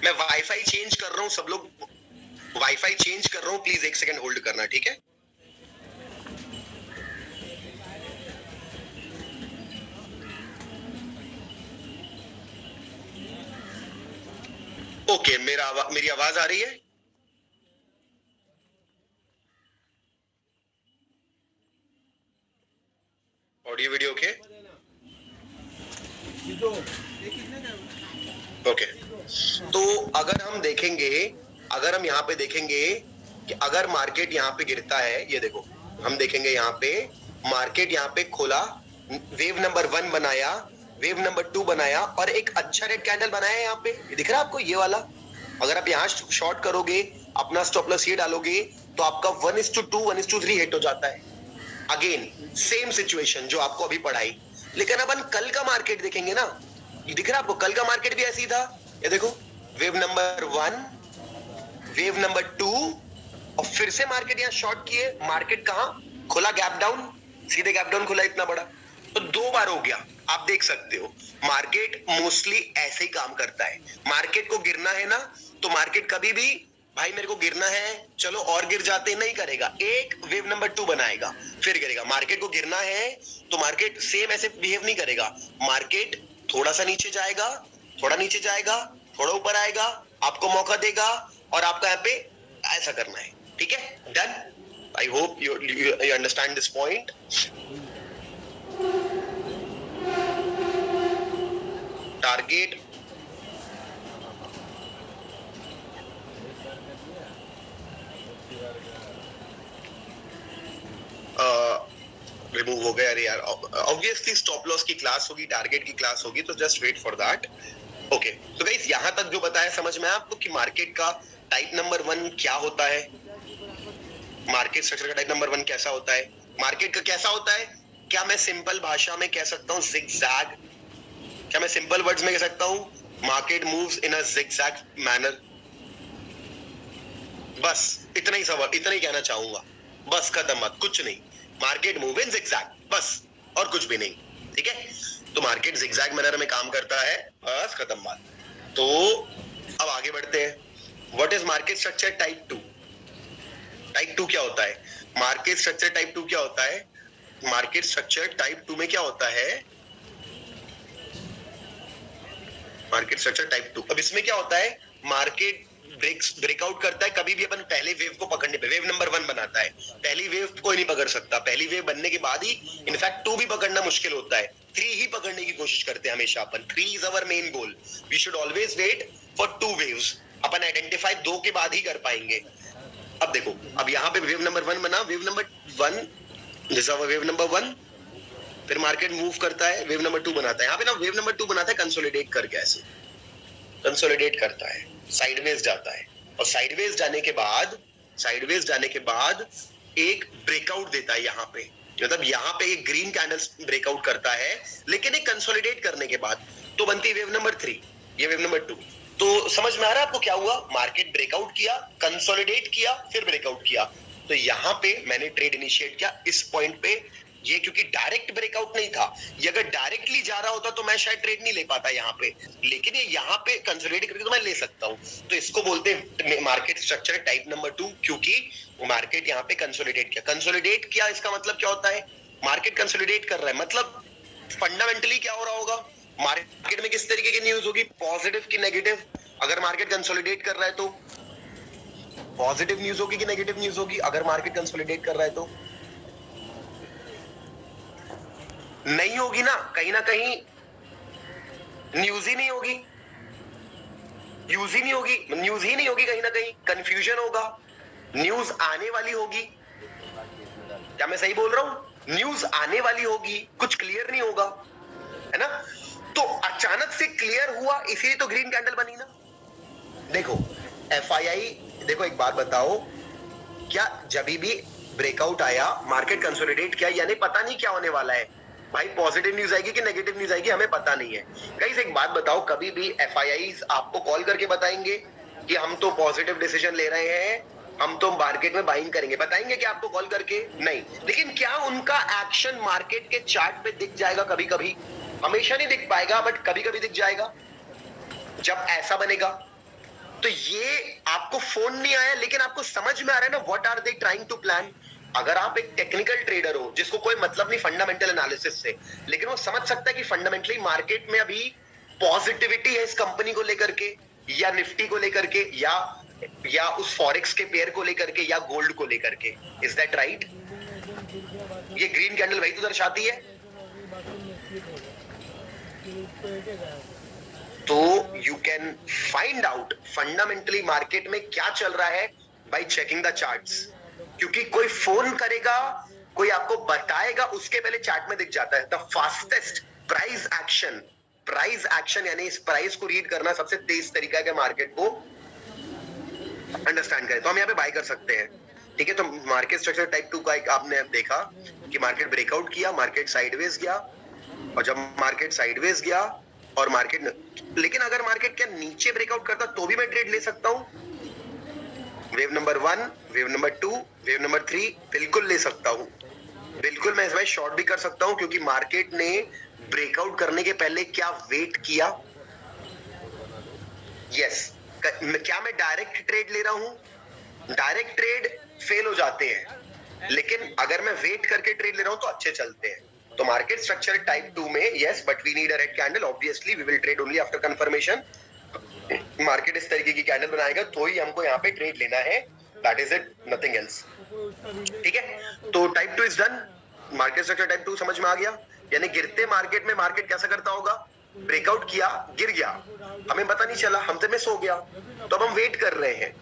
मैं वाईफाई चेंज कर रहा हूं, सब लोग वाईफाई चेंज कर रहा हूं, प्लीज 1 सेकंड होल्ड करना, ठीक है? ओके, मेरी आवाज आ रही है? Audio video okay? ओके, तो अगर हम देखेंगे, अगर हम यहाँ पे देखेंगे कि अगर मार्केट यहाँ पे गिरता है, ये देखो हम देखेंगे यहाँ पे मार्केट यहाँ पे खोला, वेव नंबर 1 बनाया, वेव नंबर 2 बनाया और एक अच्छा रेड कैंडल बनाया यहाँ पे, दिख रहा है आपको ये वाला? अगर आप यहाँ शॉर्ट करोगे, अपना स्टॉप लॉस ये डालोगे तो आपका 1:2 1:3 हिट हो जाता है। अगेन सेम सिचुएशन जो आपको अभी पढ़ाई, लेकिन अपन कल का मार्केट देखेंगे ना, दिख रहा है आपको? कल का मार्केट भी ऐसी था, ये देखो वेव नंबर 1, वेव नंबर 2 और फिर से मार्केट यहाँ शॉर्ट किए, मार्केट कहां खुला? गैप डाउन, सीधे गैप डाउन खुला, इतना बड़ा। तो 2 बार हो गया, आप देख सकते हो मार्केट मोस्टली ऐसे ही काम करता है। मार्केट को गिरना है ना तो मार्केट कभी भी भाई मेरे को गिरना है चलो और गिर जाते नहीं करेगा, एक वेव नंबर 2 बनाएगा फिर गिरेगा। मार्केट को गिरना है तो मार्केट सेम ऐसे बिहेव नहीं करेगा, मार्केट थोड़ा सा नीचे जाएगा, थोड़ा नीचे जाएगा, थोड़ा ऊपर आएगा, आपको मौका देगा और आपका यहाँ पे ऐसा करना है। ठीक है, done. I hope you understand this point. Target remove हो गया। अरे यार, ऑब्वियसली स्टॉप लॉस की क्लास होगी, टारगेट की क्लास होगी, तो just wait for that. Okay, तो गाइस यहां तक जो बताया समझ में आया आपको कि मार्केट का टाइप नंबर 1 क्या होता है, मार्केट स्ट्रक्चर का टाइप नंबर 1 कैसा होता है, मार्केट का कैसा होता है? क्या मैं सिंपल भाषा में कह सकता हूँ जिगजैग? क्या मैं सिंपल वर्ड्स में कह सकता हूँ market moves in a zigzag manner? बस इतना ही सवाल, इतना ही कहना चाहूंगा, बस खत्म, मत कुछ नहीं। मार्केट मूव इन जिगजैग, बस, और कुछ भी नहीं। ठीक है, तो मार्केट जिगजैग मैनर में काम करता है, बस खत्म बात। तो अब आगे बढ़ते हैं। What is market structure type 2? Type 2 क्या होता है? मार्केट स्ट्रक्चर टाइप 2 क्या होता है? मार्केट स्ट्रक्चर टाइप 2 में क्या होता है? Market structure type 2। अब इसमें क्या होता है, मार्केट ब्रेकआउट करता है कभी भी अपन पहले वेव को पकड़ने पे, वेव नंबर 1 बनाता है। पहली वेव कोई नहीं पकड़ सकता, पहली वेव बनने के बाद ही इनफैक्ट 2 भी पकड़ना मुश्किल होता है, 3 ही पकड़ने की कोशिश करते हैं हमेशा अपन। 3 is our main goal, we should always wait for 2 waves. अपन आइडेंटिफाई 2 के बाद ही कर पाएंगे। अब देखो, अब यहाँ पे वेव नंबर 1 बना, wave number 1 this is wave number 1, फिर मार्केट मूव करता है, वेव नंबर 2 बनाता है। यहाँ पे ना वेव नंबर 2 बनाता है कंसोलिडेट करके, ऐसे कंसोलिडेट करता है, साइडवेज जाता है, और साइडवेज जाने के बाद एक ब्रेकआउट देता है यहाँ पे, मतलब यहाँ पे एक ग्रीन कैंडल्स ब्रेकआउट करता है, लेकिन एक कंसोलिडेट करने के बाद तो बनती है वेव नंबर 3, ये वेव नंबर 2। तो समझ में आ रहा है आपको क्या हुआ, मार्केट ब्रेकआउट किया, कंसोलिडेट किया, फिर ब्रेकआउट किया। तो यहाँ पे मैंने ट्रेड इनिशिएट किया इस पॉइंट पे, ये क्योंकि डायरेक्ट ब्रेकआउट नहीं था, ये अगर डायरेक्टली जा रहा होता तो मैं शायद ट्रेड नहीं ले पाता यहाँ पे, लेकिन ये यहाँ पे कंसोलिडेट करके तो मैं ले सकता हूँ। तो इसको बोलते हैं मार्केट स्ट्रक्चर टाइप नंबर 2, क्योंकि मार्केट यहाँ पे कंसोलिडेट किया। इसका मतलब क्या होता है, मार्केट कंसोलिडेट कर रहा है, मतलब फंडामेंटली क्या हो रहा होगा, मार्केट में किस तरीके की न्यूज होगी, पॉजिटिव की नेगेटिव। अगर मार्केट कंसोलिडेट कर रहा है तो पॉजिटिव न्यूज होगी कि नेगेटिव न्यूज होगी, अगर मार्केट कंसोलिडेट कर रहा है तो नहीं होगी ना कहीं न्यूज ही नहीं होगी, न्यूज ही नहीं होगी, कहीं ना कहीं कंफ्यूजन होगा, न्यूज आने वाली होगी। क्या मैं सही बोल रहा हूं, न्यूज आने वाली होगी, कुछ क्लियर नहीं होगा, है ना। तो अचानक से क्लियर हुआ, इसीलिए तो ग्रीन कैंडल बनी ना। देखो एफआईआई, देखो एक बात बताओ, क्या जब भी ब्रेकआउट आया, मार्केट कंसोलिडेट किया, यानी पता नहीं क्या होने वाला है भाई, पॉजिटिव न्यूज आएगी कि नेगेटिव न्यूज आएगी हमें पता नहीं है। कहीं से एक बात बताओ, कभी भी एफआईआईज आपको कॉल करके बताएंगे कि हम तो पॉजिटिव डिसीजन ले रहे हैं, हम तो मार्केट में बाइंग करेंगे, बताएंगे कि आपको कॉल करके? नहीं। लेकिन क्या उनका एक्शन मार्केट के चार्ट पे दिख जाएगा? कभी कभी, हमेशा नहीं दिख पाएगा, बट कभी कभी दिख जाएगा जब ऐसा बनेगा। तो ये आपको फोन नहीं आया, लेकिन आपको समझ में आ रहा है ना, what are they trying to plan. अगर आप एक टेक्निकल ट्रेडर हो जिसको कोई मतलब नहीं फंडामेंटल एनालिसिस से, लेकिन वो समझ सकता है कि फंडामेंटली मार्केट में अभी पॉजिटिविटी है इस कंपनी को लेकर के, या निफ्टी को लेकर के, या उस फॉरेक्स के पेयर को लेकर के, या गोल्ड को लेकर के। Is that right? ये ग्रीन कैंडल वही तो दर्शाती है। तो you can find out fundamentally market में क्या चल रहा है बाय चेकिंग द चार्ट्स, क्योंकि कोई फोन करेगा, कोई आपको बताएगा, उसके पहले चार्ट में दिख जाता है। द फास्टेस्ट प्राइस एक्शन यानी इस प्राइस को रीड करना सबसे तेज तरीका है कि मार्केट को अंडरस्टैंड करें। तो हम यहाँ पे बाय कर सकते हैं, ठीक है। तो मार्केट स्ट्रक्चर टाइप 2 का एक आपने देखा कि मार्केट ब्रेकआउट किया, मार्केट साइडवेज गया, और जब मार्केट साइडवेज गया और मार्केट, लेकिन अगर मार्केट क्या नीचे ब्रेकआउट करता तो भी मैं ट्रेड ले सकता हूं। Wave number 1, wave number 2, wave number 3 बिल्कुल ले सकता हूं, बिल्कुल। मैं इस बार शॉर्ट भी कर सकता हूं, क्योंकि मार्केट ने ब्रेकआउट करने के पहले क्या वेट किया। यस, क्या मैं डायरेक्ट ट्रेड ले रहा हूं? डायरेक्ट ट्रेड फेल हो जाते हैं, लेकिन अगर मैं वेट करके ट्रेड ले रहा हूं तो अच्छे चलते हैं। तो मार्केट स्ट्रक्चर टाइप 2 में yes, but we need a red candle, obviously we will trade only after confirmation. Market इस तरीके की कैंडल बनाएगा तो ही हमको यहाँ पे ट्रेड लेना है, that is it, nothing else, ठीक है। तो type 2 is done. Market structure type 2 समझ में आ गया, यानी गिरते मार्केट में मार्केट कैसा करता होगा, ब्रेकआउट किया, गिर गया, हमें पता नहीं चला, हम तो मिस हो गया, तो अब हम वेट कर रहे हैं।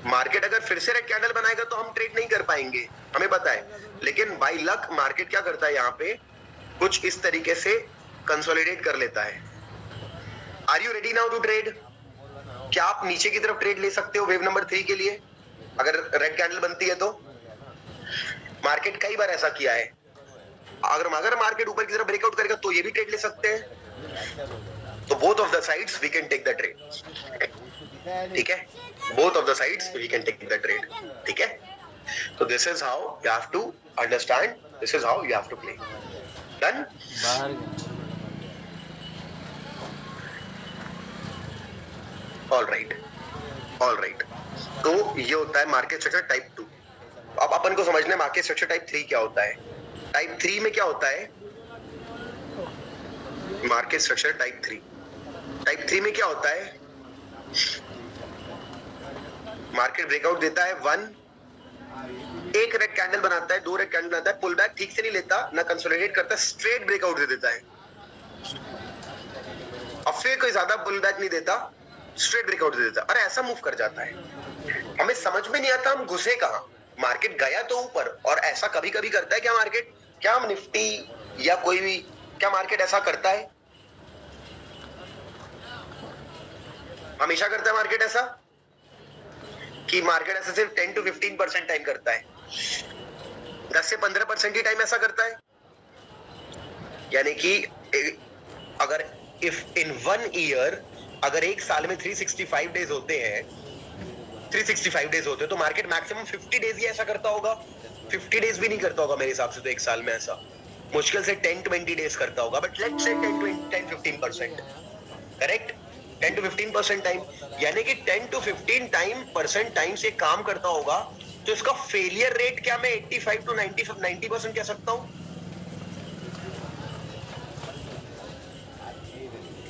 मार्केट अगर फिर से रेड कैंडल बनाएगा तो हम ट्रेड नहीं कर पाएंगे, हमें पता है, लेकिन बाय लक मार्केट क्या करता है, यहाँ पे कुछ इस तरीके से कंसोलिडेट कर लेता है। Are you ready now to trade? क्या आप नीचे की तरफ ट्रेड ले सकते हो वेव नंबर 3 के लिए अगर रेड कैंडल बनती है तो? मार्केट कई बार ऐसा किया है, अगर मार्केट ऊपर की तरफ ब्रेकआउट करेगा तो ये भी ट्रेड ले सकते हैं। तो both of the sides we can take the trade, ठीक है, both of the sides we can take the trade, ठीक है। तो this is how you have to understand, this is how you have to play. Done? All right. तो ये होता है मार्केट स्ट्रक्चर टाइप 2। अब अपन को समझना है मार्केट स्ट्रक्चर टाइप 3 क्या होता है। टाइप 3 में क्या होता है, मार्केट स्ट्रक्चर टाइप 3 टाइप 3 में क्या होता है, मार्केट ब्रेकआउट देता है 1, एक रेड कैंडल बनाता है, 2 रेड कैंडल बनाता है, पुल बैक ठीक से नहीं लेता, ना कंसोलिडेट करता, स्ट्रेट ब्रेकआउट दे देता है, और फिर कोई ज्यादा पुल बैक नहीं देता, स्ट्रेट ब्रेकआउट दे देता, और ऐसा मूव कर जाता है। हमें समझ में नहीं आता हम घुसे कहां। मार्केट गया तो ऊपर, और ऐसा कभी कभी करता है क्या मार्केट, क्या हम निफ्टी या कोई भी, क्या मार्केट ऐसा करता है, हमेशा करता है मार्केट ऐसा, कि मार्केट ऐसा सिर्फ 10 to 15% टाइम करता है, 10 से 15% ही टाइम ऐसा करता है। यानी कि अगर इफ इन 1 ईयर, अगर एक साल में 365 डेज होते हैं, 365 डेज होते हैं, तो मार्केट मैक्सिमम 50 डेज ही ऐसा करता होगा। 50 डेज भी नहीं करता होगा मेरे हिसाब से, तो एक साल में ऐसा मुश्किल से 10-20 डेज करता होगा, but let's say 10-15%, correct, 10 to 15% time, यानी कि 10 to 15% टाइम से काम करता होगा, तो इसका फेलियर रेट क्या मैं 85 to 90% कह सकता हूं।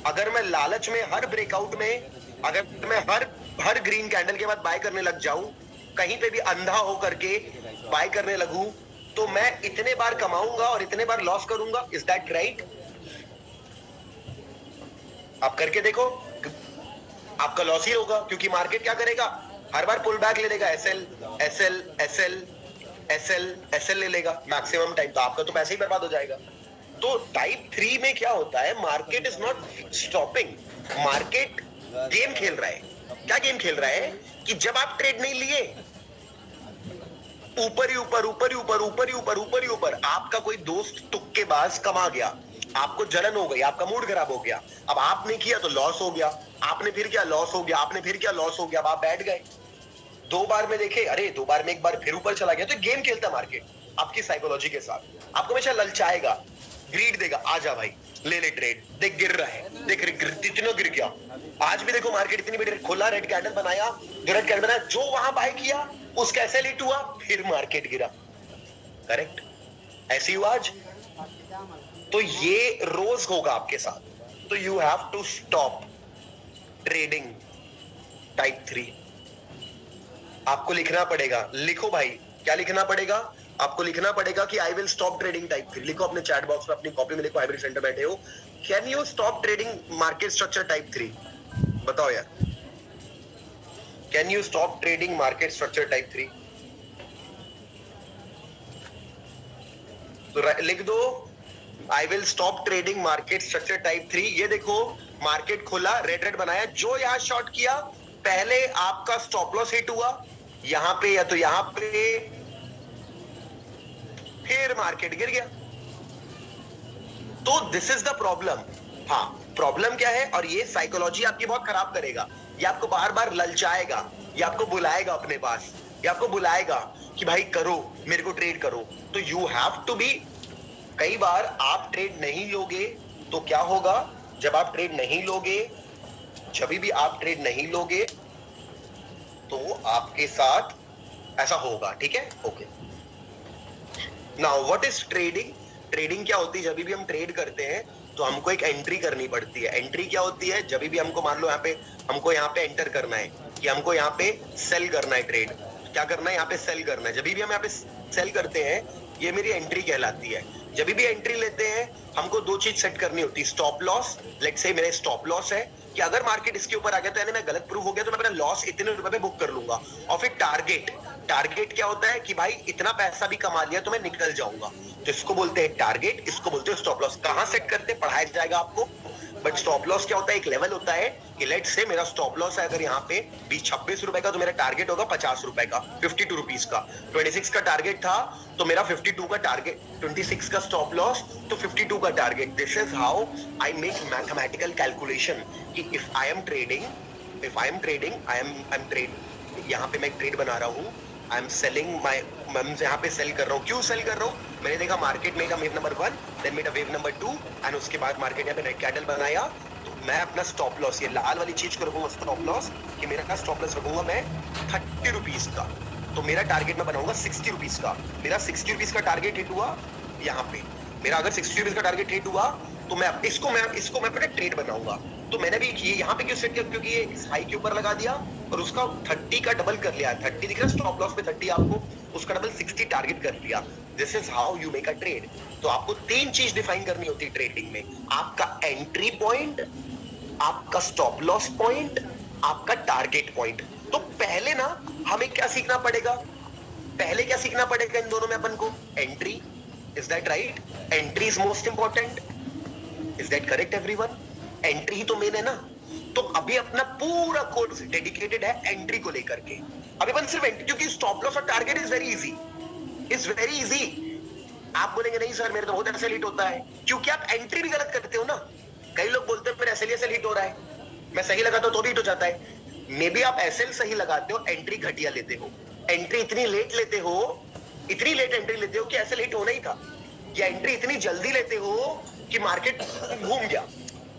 अगर मैं लालच में हर ब्रेकआउट में, अगर मैं हर ग्रीन कैंडल के बाद बाय करने लग जाऊं, कहीं पे भी अंधा हो करके बाय करने लगूं, तो मैं इतने बार कमाऊंगा और इतने बार लॉस करूंगा। Is that right? आप करके देखो, आपका लॉस ही होगा, क्योंकि मार्केट क्या करेगा, हर बार पुल बैक ले लेगा, SL SL SL SL SL ले लेगा मैक्सिमम टाइम, तो आपका तो पैसे ही बर्बाद हो जाएगा। तो टाइप 3 में क्या होता है, market is not stopping, market game खेल रहा है। क्या गेम खेल रहा है कि जब आप ट्रेड नहीं लिए, ऊपर ही ऊपर ऊपर ही ऊपर ऊपर ही ऊपर ऊपर ही ऊपर, आपका कोई दोस्त तुक्केबाज कमा गया, आपको जलन हो गई, आपका मूड खराब हो गया, अब आपने किया तो लॉस हो गया, आपने फिर क्या लॉस हो गया, आपने फिर क्या लॉस हो गया, अब आप बैठ गए। 2 बार में देखे, अरे 2 बार में एक बार फिर ऊपर चला गया, तो गेम खेलता है मार्केट आपकी साइकोलॉजी के साथ, आपको हमेशा ललचाएगा, ग्रीड देगा, आजा भाई ले ले ट्रेड, देख गिर रहा है, देख इतना गिर गया। आज भी देखो मार्केट इतनी बड़ी खोला, रेड कैंडल बनाया, जो रेड कैंडल बनाया, जो वहां बाय किया उसका ऐसे हिट हुआ, फिर मार्केट गिरा, करेक्ट, ऐसी हुआ आज। तो ये रोज होगा आपके साथ, तो you have to stop trading type 3। आपको लिखना पड़ेगा, लिखो भाई, क्या लिखना पड़ेगा आपको, लिखना पड़ेगा कि I will stop trading type 3। लिखो अपने चैट बॉक्स में, अपनी कॉपी में लिखो, हाइब्रिड सेंटर बैठे हो, can you stop trading market structure type 3? बताओ यार, can you stop trading market structure type 3? तो लिख दो, I will stop trading market structure type 3। ये देखो मार्केट खोला, रेड रेड बनाया, जो यहां शॉर्ट किया, पहले आपका स्टॉप लॉस हिट हुआ यहां पे या तो यहां पे, फिर मार्केट गिर गया। तो दिस इज द प्रॉब्लम। हाँ, प्रॉब्लम क्या है, और ये साइकोलॉजी आपकी बहुत खराब करेगा, ये आपको बार बार ललचाएगा, ये आपको बुलाएगा अपने पास, ये आपको बुलाएगा कि भाई करो, मेरे को ट्रेड करो। तो यू हैव टू बी, कई बार आप ट्रेड नहीं लोगे तो क्या होगा, जब आप ट्रेड नहीं लोगे, जब भी आप ट्रेड नहीं लोगे तो आपके साथ ऐसा होगा, ठीक है, okay. Now what is trading? Trading क्या होती है, जब भी हम ट्रेड करते हैं तो हमको एक एंट्री करनी पड़ती है। एंट्री क्या होती है, जब भी हमको, मान लो यहाँ पे हमको यहाँ पे एंटर करना है कि हमको यहाँ पे सेल करना है, ट्रेड क्या करना है, यहाँ पे सेल करना है। जब भी हम यहाँ पे सेल करते हैं, ये मेरी एंट्री कहलाती है। जब भी एंट्री लेते हैं, हमको 2 चीज सेट करनी होती है, स्टॉप लॉस। लेट्स से मेरा स्टॉप लॉस है कि अगर मार्केट इसके ऊपर आ गया तो यानी मैं गलत प्रूव हो गया, तो मैं अपना लॉस इतने रुपए पे बुक कर लूंगा। और फिर टारगेट, टारगेट क्या होता है कि भाई इतना पैसा भी कमा लिया तो मैं निकल जाऊंगा, तो इसको बोलते हैं टारगेट, इसको बोलते हैं स्टॉप लॉस। कहां सेट करते हैं पढ़ाया जाएगा आपको, बट स्टॉप लॉस क्या होता है, एक लेवल होता है कि लेट्स से मेरा स्टॉप लॉस है अगर यहाँ पे 26 रुपए का, तो मेरा टारगेट होगा 50 रुपए का, 52 रुपीज का। 26 का टारगेट था तो मेरा 52 का टारगेट, 26 का स्टॉप लॉस तो 52 का target. This is how I make mathematical calculation कि if I am trading, I am trade, यहाँ पे मैं ट्रेड बना रहा हूँ, आई एम सेलिंग माई, मैं यहाँ पे सेल कर रहा हूँ। क्यों सेल कर रहा हूँ, मैंने देखा market made wave number 1, then made wave number 2, and उसके बाद मार्केट यहाँ पे रेड कैंडल बनाया, तो मैं अपना स्टॉप लॉस, ये लाल वाली चीज को रखूंगा स्टॉप लॉस, कि मेरा स्टॉप लॉस रखूंगा मैं 30 रुपीज का, तो मेरा टारगेट मैं बनाऊंगा 60 रुपीज का। मेरा 60 रुपीज का टारगेट हिट हुआ यहाँ पे, मेरा अगर 60 रुपीज का टारगेट हिट हुआ तो मैं इसको मैं अपना ट्रेड बनाऊंगा। तो मैंने भी ये यहाँ पे क्यों सेट किया, क्योंकि ये हाई के ऊपर लगा दिया और उसका 30 का डबल कर लिया, 30 दिख रहा है स्टॉप लॉस पे 30 आपको, उसका डबल 60 टारगेट कर लिया। This is how you make a trade. तो आपको 3 चीज डिफाइन करनी होती है ट्रेडिंग में, आपका एंट्री पॉइंट, आपका स्टॉप लॉस पॉइंट, आपका टारगेट पॉइंट। तो पहले ना हमें क्या सीखना पड़ेगा, पहले क्या सीखना पड़ेगा इन दोनों में अपन को, entry. Is that right? Entry is most important. Is that correct everyone? Entry ही तो मेन है ना। तो अभी अपना पूरा कोर्स डेडिकेटेड है एंट्री को लेकर के। अभी अपन सिर्फ एंट्री, क्योंकि स्टॉप लॉस और target is very easy, is very easy. आप बोलेंगे नहीं सर मेरे तो बहुत ऐसे हिट होता है, क्योंकि आप एंट्री भी गलत करते हो ना। कई लोग बोलते हैं मेरे ऐसे हिट हो रहा है, मैं सही लगाता हूं तो भी हिट हो जाता है। मे बी आप एसएल सही लगाते हो, एंट्री घटिया लेते हो, एंट्री इतनी लेट लेते हो, इतनी लेट एंट्री लेते हो कि एसएल हिट होना ही था, या एंट्री इतनी जल्दी लेते हो कि मार्केट घूम गया।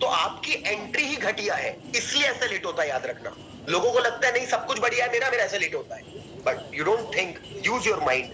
तो आपकी एंट्री ही घटिया है, इसलिए एसएल हिट होता है, याद रखना। लोगों को लगता है नहीं सब कुछ बढ़िया है मेरा एसएल हिट होता है, but you don't think, use your mind.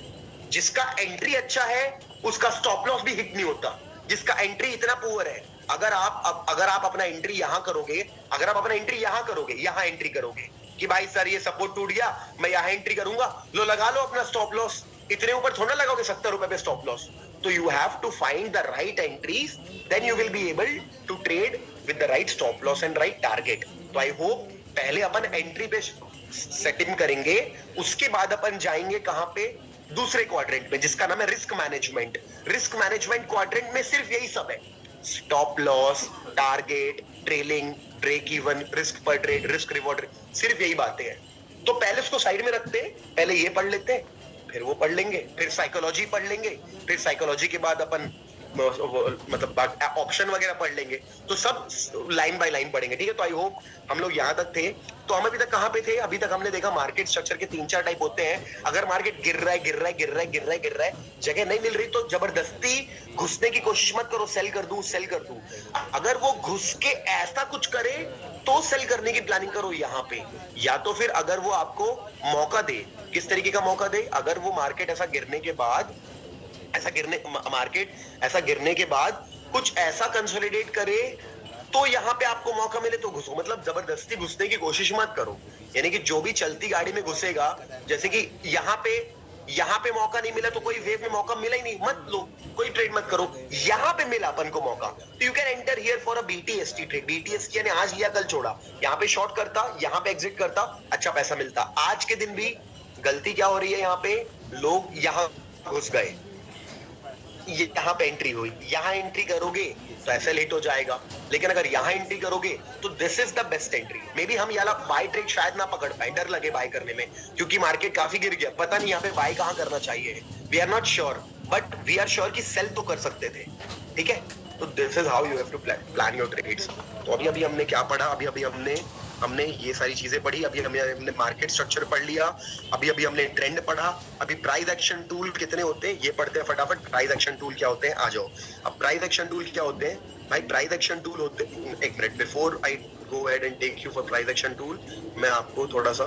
जिसका एंट्री अच्छा है उसका स्टॉप लॉस भी हिट नहीं होता, जिसका एंट्री इतना पुअर है। अगर आप अपना एंट्री यहां करोगे, अगर आप अपना एंट्री यहां करोगे, यहां एंट्री करोगे कि भाई सर ये सपोर्ट टूट गया, मैं यहां एंट्री करूंगा, लो लगा लो अपना स्टॉप लॉस। इतने ऊपर थोड़ा लगाओगे 70 रुपए पे स्टॉप लॉस। तो you have to find the right entries, then you will be able to trade with the right stop loss and right target. तो आई होप पहले अपन एंट्री पे सेटिंग करेंगे, उसके बाद अपन जाएंगे कहां पे, दूसरे क्वाड्रेंट में, जिसका नाम है risk management. Risk management quadrant में सिर्फ यही सब है, stop loss, target, trailing, break even, risk पर ट्रेड, रिस्क रिवॉर्ड, सिर्फ यही बातें हैं। तो पहले उसको साइड में रखते हैं, पहले ये पढ़ लेते हैं, फिर वो पढ़ लेंगे, फिर साइकोलॉजी पढ़ लेंगे, फिर साइकोलॉजी के बाद अपन मतलब ऑप्शन वगैरह पढ़ लेंगे। तो सब लाइन बाय लाइन पढ़ेंगे, ठीक है। तो आई होप हम लोग यहां तक थे। तो हम अभी तक कहां पे थे, अभी तक हमने देखा मार्केट स्ट्रक्चर के 3-4 टाइप होते हैं। अगर मार्केट गिर रहा है, जगह नहीं मिल रही तो जबरदस्ती घुसने की कोशिश मत करो, सेल कर दूं। अगर वो घुस के ऐसा कुछ करे तो सेल करने की प्लानिंग करो यहां पे। या तो फिर अगर वो आपको मौका दे, किस तरीके का मौका दे, अगर वो मार्केट ऐसा गिरने के बाद कुछ ऐसा कंसोलिडेट करे तो यहां पे आपको मौका मिले तो घुसो, मतलब जबरदस्ती घुसने की कोशिश मत करो। यानी कि जो भी चलती गाड़ी में घुसेगा, जैसे कि यहाँ पे मौका नहीं मिला तो कोई वेव में मौका मिला ही नहीं, मत लो, कोई ट्रेड मत करो। यहाँ पे मिला अपन को मौका तो you can enter here for a BTST trade. BTST यानी आज लिया कल छोड़ा, यहाँ पे शॉर्ट करता, यहाँ पे एग्जिट करता, अच्छा पैसा मिलता। आज के दिन भी गलती क्या हो रही है, यहाँ पे लोग यहाँ घुस गए, यहाँ पे एंट्री हुई, यहाँ एंट्री करोगे तो ऐसे लेट हो जाएगा, लेकिन अगर यहाँ एंट्री करोगे तो this is the best entry. May be हम यहाँ बाय ट्रेड शायद ना पकड़ पाए, डर लगे बाय करने में, क्योंकि मार्केट काफी गिर गया, पता नहीं यहाँ पे बाय कहाँ करना चाहिए। We are not sure, but we are sure कि सेल तो कर सकते थे, ठीक है। तो this is how you have to plan your trades. तो अभी हमने क्या पढ़ा, अभी हमने ये सारी चीजें पढ़ी। अभी हमने मार्केट स्ट्रक्चर पढ़ लिया, अभी हमने ट्रेंड पढ़ा। अभी प्राइस एक्शन टूल कितने होते हैं ये पढ़ते हैं फटाफट। प्राइस एक्शन टूल क्या होते हैं, आ जाओ। अब प्राइस एक्शन टूल क्या होते हैं भाई, प्राइस एक्शन टूल होते हैं, एक minute, before I go ahead and take you for price action tool, मैं आपको थोड़ा सा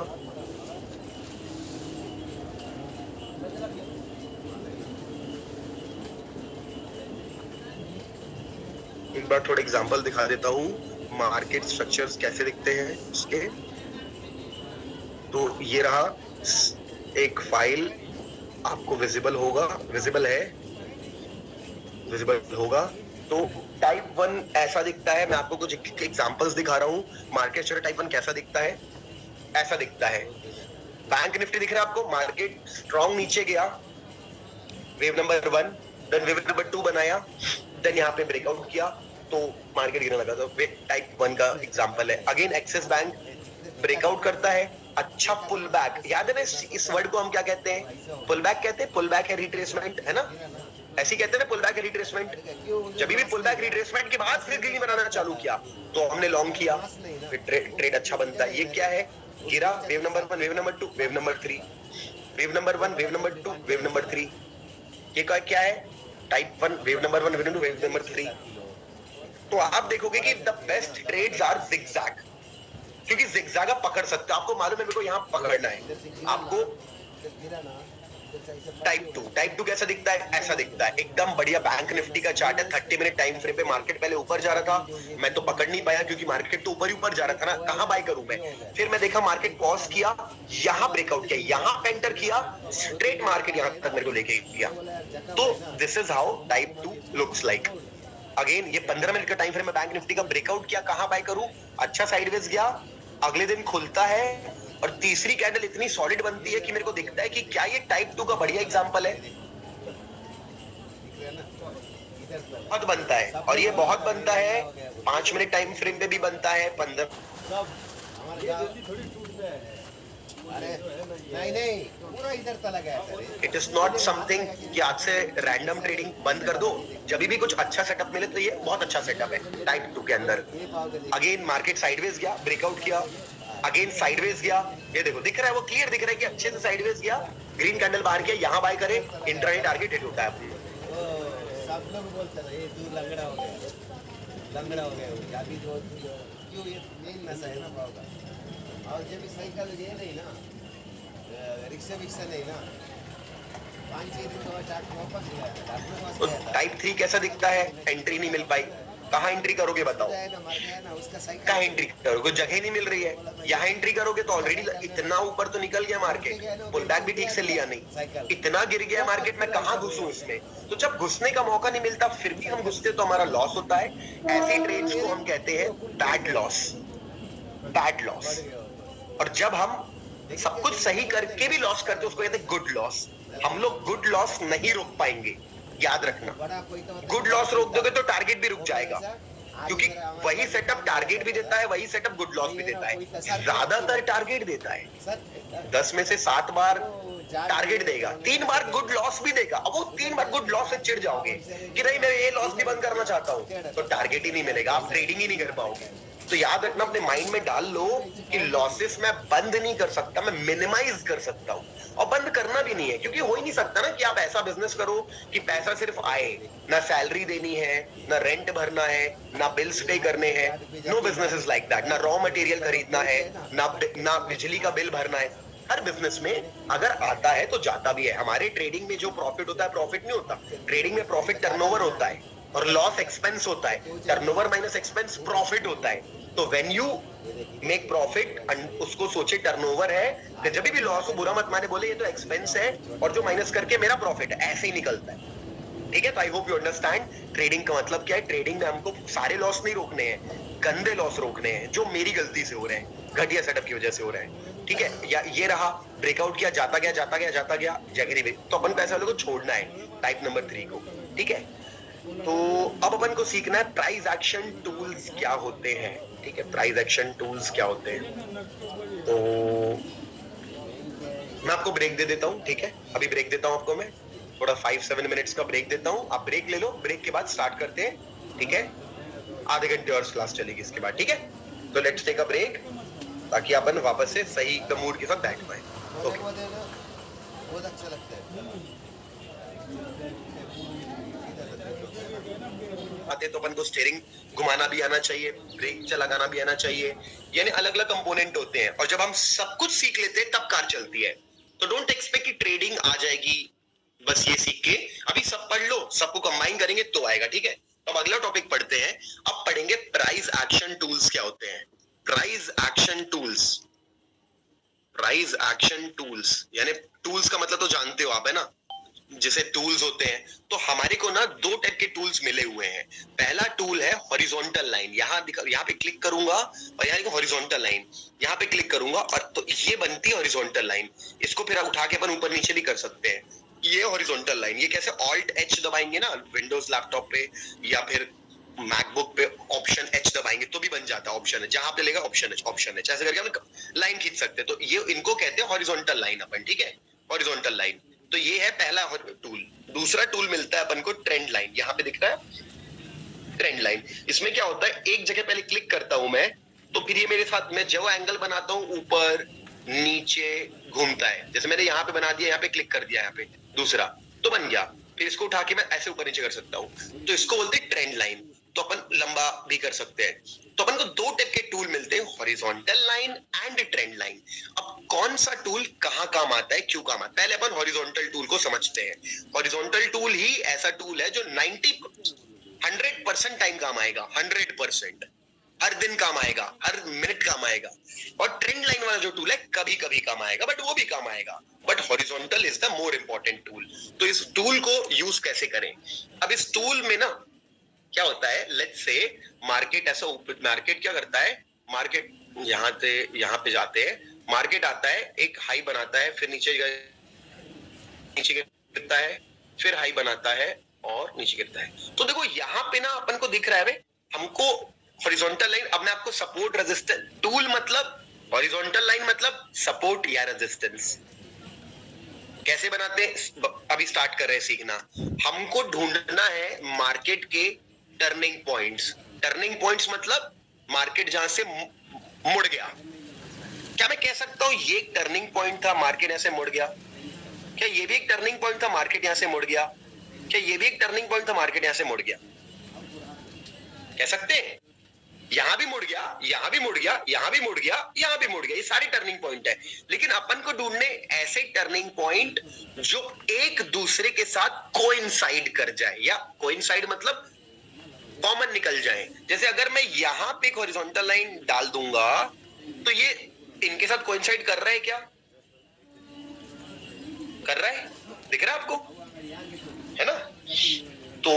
एक बार थोड़ा एग्जांपल दिखा देता हूँ मार्केट स्ट्रक्चर्स कैसे दिखते हैं उसके। तो ये रहा एक फाइल, आपको विजिबल होगा, विजिबल होगा। तो टाइप 1 ऐसा दिखता है, मैं आपको कुछ एग्जांपल्स दिखा रहा हूँ। मार्केट स्ट्रक्चर टाइप 1 कैसा दिखता है, ऐसा दिखता है। बैंक निफ्टी दिख रहा है आपको, मार्केट स्ट्रॉन्ग नीचे गया, wave number 1, then wave number 2 बनाया, देन यहाँ पे ब्रेकआउट किया तो मार्केट गिरने लगा। तो टाइप 1 का एग्जांपल है। अगेन एक्सिस बैंक ब्रेकआउट करता है, अच्छा पुल बैक, याद है ना इस वर्ड को हम क्या कहते हैं, पुल बैक कहते हैं। पुल बैक है रिट्रेसमेंट, है ना, ऐसे कहते हैं ना, पुल बैक है रिट्रेसमेंट। जब भी पुल बैक रिट्रेसमेंट के बाद फिर ग्रीन बनाना चालू किया तो हमने लॉन्ग किया, फिर ट्रेड अच्छा बनता है। ये क्या है, गिरा, wave number 1, wave number 2, wave number 3, wave number 1, wave number 2, wave number 3। ये क्या है, type 1, wave number 1, wave number 2, wave number 3। तो आप देखोगे कि the best trades are zigzag, क्योंकि जिगजैग आप पकड़ सकते हो। आपको मालूम है मेरे को यहाँ पकड़ना है, आपको टाइप टू कैसा दिखता है? ऐसा दिखता है, एकदम बढ़िया बैंक निफ्टी का चार्ट है। 30 मिनट टाइम फ्रेम पे मार्केट पहले ऊपर जा रहा था, मैं तो पकड़ नहीं पाया क्योंकि मार्केट तो ऊपर ही ऊपर जा रहा था ना, कहां बाय करूं मैं? फिर मैं देखा मार्केट पॉज किया, यहां ब्रेकआउट किया, यहां पे एंटर किया, स्ट्रेट मार्केट यहां तक मेरे को लेके गया। तो this is how type two looks like. Again ये 15 मिनट का टाइम फ्रेम में बैंक निफ्टी का ब्रेकआउट किया, कहां बाय करूं? अच्छा साइडवेज गया, अगले दिन खुलता है और तीसरी कैंडल इतनी सॉलिड बनती है कि मेरे को दिखता है कि क्या ये टाइप टू का बढ़िया एग्जांपल है। बहुत बनता है, और ये बहुत बनता है, 5 मिनट टाइम फ्रेम पे भी बनता है, 15। नहीं पूरा इधर चला गया। इट इज नॉट समथिंग कि आज से रैंडम ट्रेडिंग बंद कर दो, जब भी कुछ अच्छा सेटअप मिले तो ये बहुत अच्छा सेटअप है टाइप टू के अंदर। अगेन मार्केट साइडवेज गया, ब्रेकआउट किया, अगेन साइडवेज गया, ये देखो दिख रहा है, वो क्लियर दिख रहा है कि अच्छे से साइडवेज गया, ग्रीन कैंडल बाहर किया, यहां बाय करे, इंट्राडे टारगेट हिट होता है। सब लोग बोलते हैं ये तू लंगड़ा हो गया, लंगड़ा हो गया। अभी तो क्यों ये मेन नशा है ना भाव का। और जब साइकिल ये नहीं ना, रिक्शा विक्शा नहीं ना, 5-6 दिन का चार्ट वापस गया। तो टाइप 3 कैसा दिखता है? एंट्री नहीं मिल पाई, कहाँ एंट्री करोगे बताओ? कहाँ एंट्री करोगे? जगह नहीं मिल रही है। यहाँ एंट्री करोगे तो ऑलरेडी इतना ऊपर तो निकल गया मार्केट, पुल बैक भी ठीक से लिया नहीं, इतना गिर गया मार्केट में, कहाँ घुसूं इसमें? तो जब घुसने का मौका नहीं मिलता फिर भी हम घुसते तो हमारा लॉस होता है। ऐसे ट्रेड्स को हम कहते हैं बैड लॉस, बैड लॉस। और जब हम सब कुछ सही करके भी लॉस करते उसको कहते हैं गुड लॉस। हम लोग गुड लॉस नहीं रोक पाएंगे, याद रखना। गुड लॉस रोक दोगे तो टारगेट भी रुक जाएगा, क्योंकि वही सेटअप टारगेट भी देता है, वही सेटअप गुड लॉस भी देता है। ज्यादातर टारगेट देता है, 10 में से 7 बार टारगेट देगा, 3 बार गुड लॉस भी देगा। अब वो 3 बार गुड लॉस से चिढ़ जाओगे कि नहीं मैं ये लॉस भी बंद करना चाहता हूँ, तो टारगेट ही नहीं मिलेगा, आप ट्रेडिंग ही नहीं कर पाओगे। तो याद रखना, अपने माइंड में डाल लो कि लॉसेस मैं बंद नहीं कर सकता, मैं मिनिमाइज कर सकता हूँ, और बंद करना भी नहीं है, क्योंकि हो ही नहीं सकता ना कि आप ऐसा बिजनेस करो कि पैसा सिर्फ आए, ना सैलरी देनी है, ना रेंट भरना है, ना बिल्स पे करने हैं। No business is like that. ना रॉ मटेरियल खरीदना है, ना बिजली का बिल भरना है। हर बिजनेस में अगर आता है तो जाता भी है। हमारे ट्रेडिंग में जो प्रॉफिट होता है प्रॉफिट नहीं होता, ट्रेडिंग में प्रॉफिट टर्नओवर होता है और लॉस एक्सपेंस होता है। टर्नओवर माइनस एक्सपेंस प्रॉफिट होता है। तो व्हेन यू मेक प्रॉफिट, उसको सोचे टर्नओवर है, तो जब भी लॉस हो बुरा मत माने, बोले ये तो एक्सपेंस है और जो माइनस करके मेरा प्रॉफिट है, ऐसे ही निकलता है। ठीक है, तो I hope you understand trading का मतलब क्या है। ट्रेडिंग में हमको सारे लॉस नहीं रोकने हैं, गंदे लॉस रोकने हैं जो मेरी गलती से हो रहे हैं, घटिया सेटअप की वजह से हो रहे हैं। ठीक है, या ये रहा ब्रेकआउट किया, जाता गया जाता गया जाता गया, जगह नहीं, तो अपन पैसे वाले को छोड़ना है, टाइप नंबर 3 को। ठीक है, तो अब अपन को सीखना है प्राइस एक्शन टूल्स क्या होते हैं। ठीक है, प्राइस एक्शन टूल्स क्या होते हैं। तो मैं आपको ब्रेक दे देता हूँ। ठीक है, अभी ब्रेक देता हूँ आपको, मैं थोड़ा 5-7 मिनट्स का ब्रेक देता हूँ, आप ब्रेक ले लो, ब्रेक के बाद स्टार्ट करते हैं। ठीक है, आधे घंटे और क्लास चलेगी इसके बाद। ठीक है, तो लेट्स टेक अ ब्रेक, ताकि अपन वापस से सही एकदम मूड के साथ बैठ पाए। ओके, बहुत अच्छा लगता है। आते तो अपन को स्टीयरिंग घुमाना भी आना चाहिए, ब्रेक लगाना भी आना चाहिए, यानी अलग अलग कंपोनेंट होते हैं। और जब हम सब कुछ सीख लेते हैं तब कार चलती है। तो डोंट एक्सपेक्ट कि ट्रेडिंग आ जाएगी बस ये सीख के। अभी सब पढ़ लो, सबको कंबाइन करेंगे तो आएगा। ठीक है, तो अब अगला टॉपिक पढ़ते हैं। अब पढ़ेंगे प्राइस एक्शन टूल्स क्या होते हैं। Price action tools, price action tools यानी टूल्स का मतलब तो जानते हो आप, है ना, जैसे टूल्स होते हैं। तो हमारे को ना 2 टाइप के टूल्स मिले हुए हैं। पहला टूल है हॉरिजॉन्टल लाइन, यहाँ पे क्लिक करूंगा और यहाँ हॉरिजॉन्टल लाइन, यहाँ पे क्लिक करूंगा और तो ये बनती है हॉरिजॉन्टल लाइन। इसको फिर उठा के अपन ऊपर नीचे भी कर सकते हैं। ये हॉरिजॉन्टल लाइन, ये कैसे, ऑल्ट एच दबाएंगे ना विंडोज लैपटॉप पे या फिर मैकबुक पे, ऑप्शन एच दबाएंगे तो भी बन जाता है। ऑप्शन है जहां पे लेगा ऑप्शन एच ऐसे करके हम लाइन खींच सकते हैं। तो ये इनको कहते हैं हॉरिजॉन्टल लाइन अपन। ठीक है, हॉरिजॉन्टल लाइन, तो ये है पहला टूल। दूसरा टूल मिलता है अपन को ट्रेंड लाइन, यहाँ पे दिख रहा है ट्रेंड लाइन। इसमें क्या होता है, एक जगह पहले क्लिक करता हूं मैं, तो फिर ये मेरे साथ में जो एंगल बनाता हूं ऊपर नीचे घूमता है। जैसे मैंने यहाँ पे बना दिया, यहाँ पे क्लिक कर दिया, यहाँ पे दूसरा तो बन गया। फिर इसको उठा के मैं ऐसे ऊपर नीचे कर सकता हूँ, तो इसको बोलते हैं ट्रेंड लाइन। तो अपन लंबा भी कर सकते हैं। तो अपन को दो टाइप के टूल मिलते हैं, horizontal line and trend line. अब कौन सा टूल कहाँ काम आता है, क्यों काम आता है, पहले अपन हॉरिजॉन्टल टूल को समझते हैं। हॉरिजॉन्टल टूल ही ऐसा टूल है जो 100% टाइम काम आएगा, 100% हर दिन काम आएगा, हर मिनट काम आएगा। और ट्रेंड लाइन वाला जो टूल है कभी कभी काम आएगा, बट वो भी काम आएगा। But horizontal is the more important tool. तो इस टूल को यूज कैसे करें? अब इस टूल में ना क्या होता है, लेट्स से मार्केट ऐसा, मार्केट क्या करता है, मार्केट यहाँ से यहाँ पे जाते हैं, मार्केट आता है, एक हाई बनाता है, फिर नीचे गिरता है, फिर हाई बनाता है और नीचे गिरता है। तो देखो यहाँ पे ना अपन को दिख रहा है हमको हॉरिजॉन्टल लाइन। अब मैं आपको सपोर्ट रेजिस्टेंस टूल मतलब हॉरिजॉन्टल लाइन मतलब सपोर्ट या रेजिस्टेंस कैसे बनाते हैं, अभी स्टार्ट कर रहे हैं सीखना। हमको ढूंढना है मार्केट के टर्निंग पॉइंट्स। टर्निंग पॉइंट्स मतलब मार्केट जहां से मुड़ गया। क्या मैं कह सकता हूं ये एक टर्निंग पॉइंट था, मार्केट ऐसे मुड़ गया? क्या ये भी एक टर्निंग पॉइंट था, मार्केट यहां से मुड़ गया? क्या ये भी एक टर्निंग पॉइंट था, मार्केट यहां से मुड़ गया? कह सकते हैं यहां भी मुड़ गया, यहां भी मुड़ गया, यहां भी मुड़ गया, यहां भी मुड़ गया, ये सारे टर्निंग पॉइंट है। लेकिन अपन को ढूंढने ऐसे टर्निंग पॉइंट जो एक दूसरे के साथ कोइंसाइड कर जाए, या कोइंसाइड मतलब कॉमन निकल जाए। जैसे अगर मैं यहां पे एक हॉरिजॉन्टल लाइन डाल दूंगा तो ये इनके साथ कोइंसाइड कर रहा है क्या? कर रहा है, दिख रहा है आपको, है ना? तो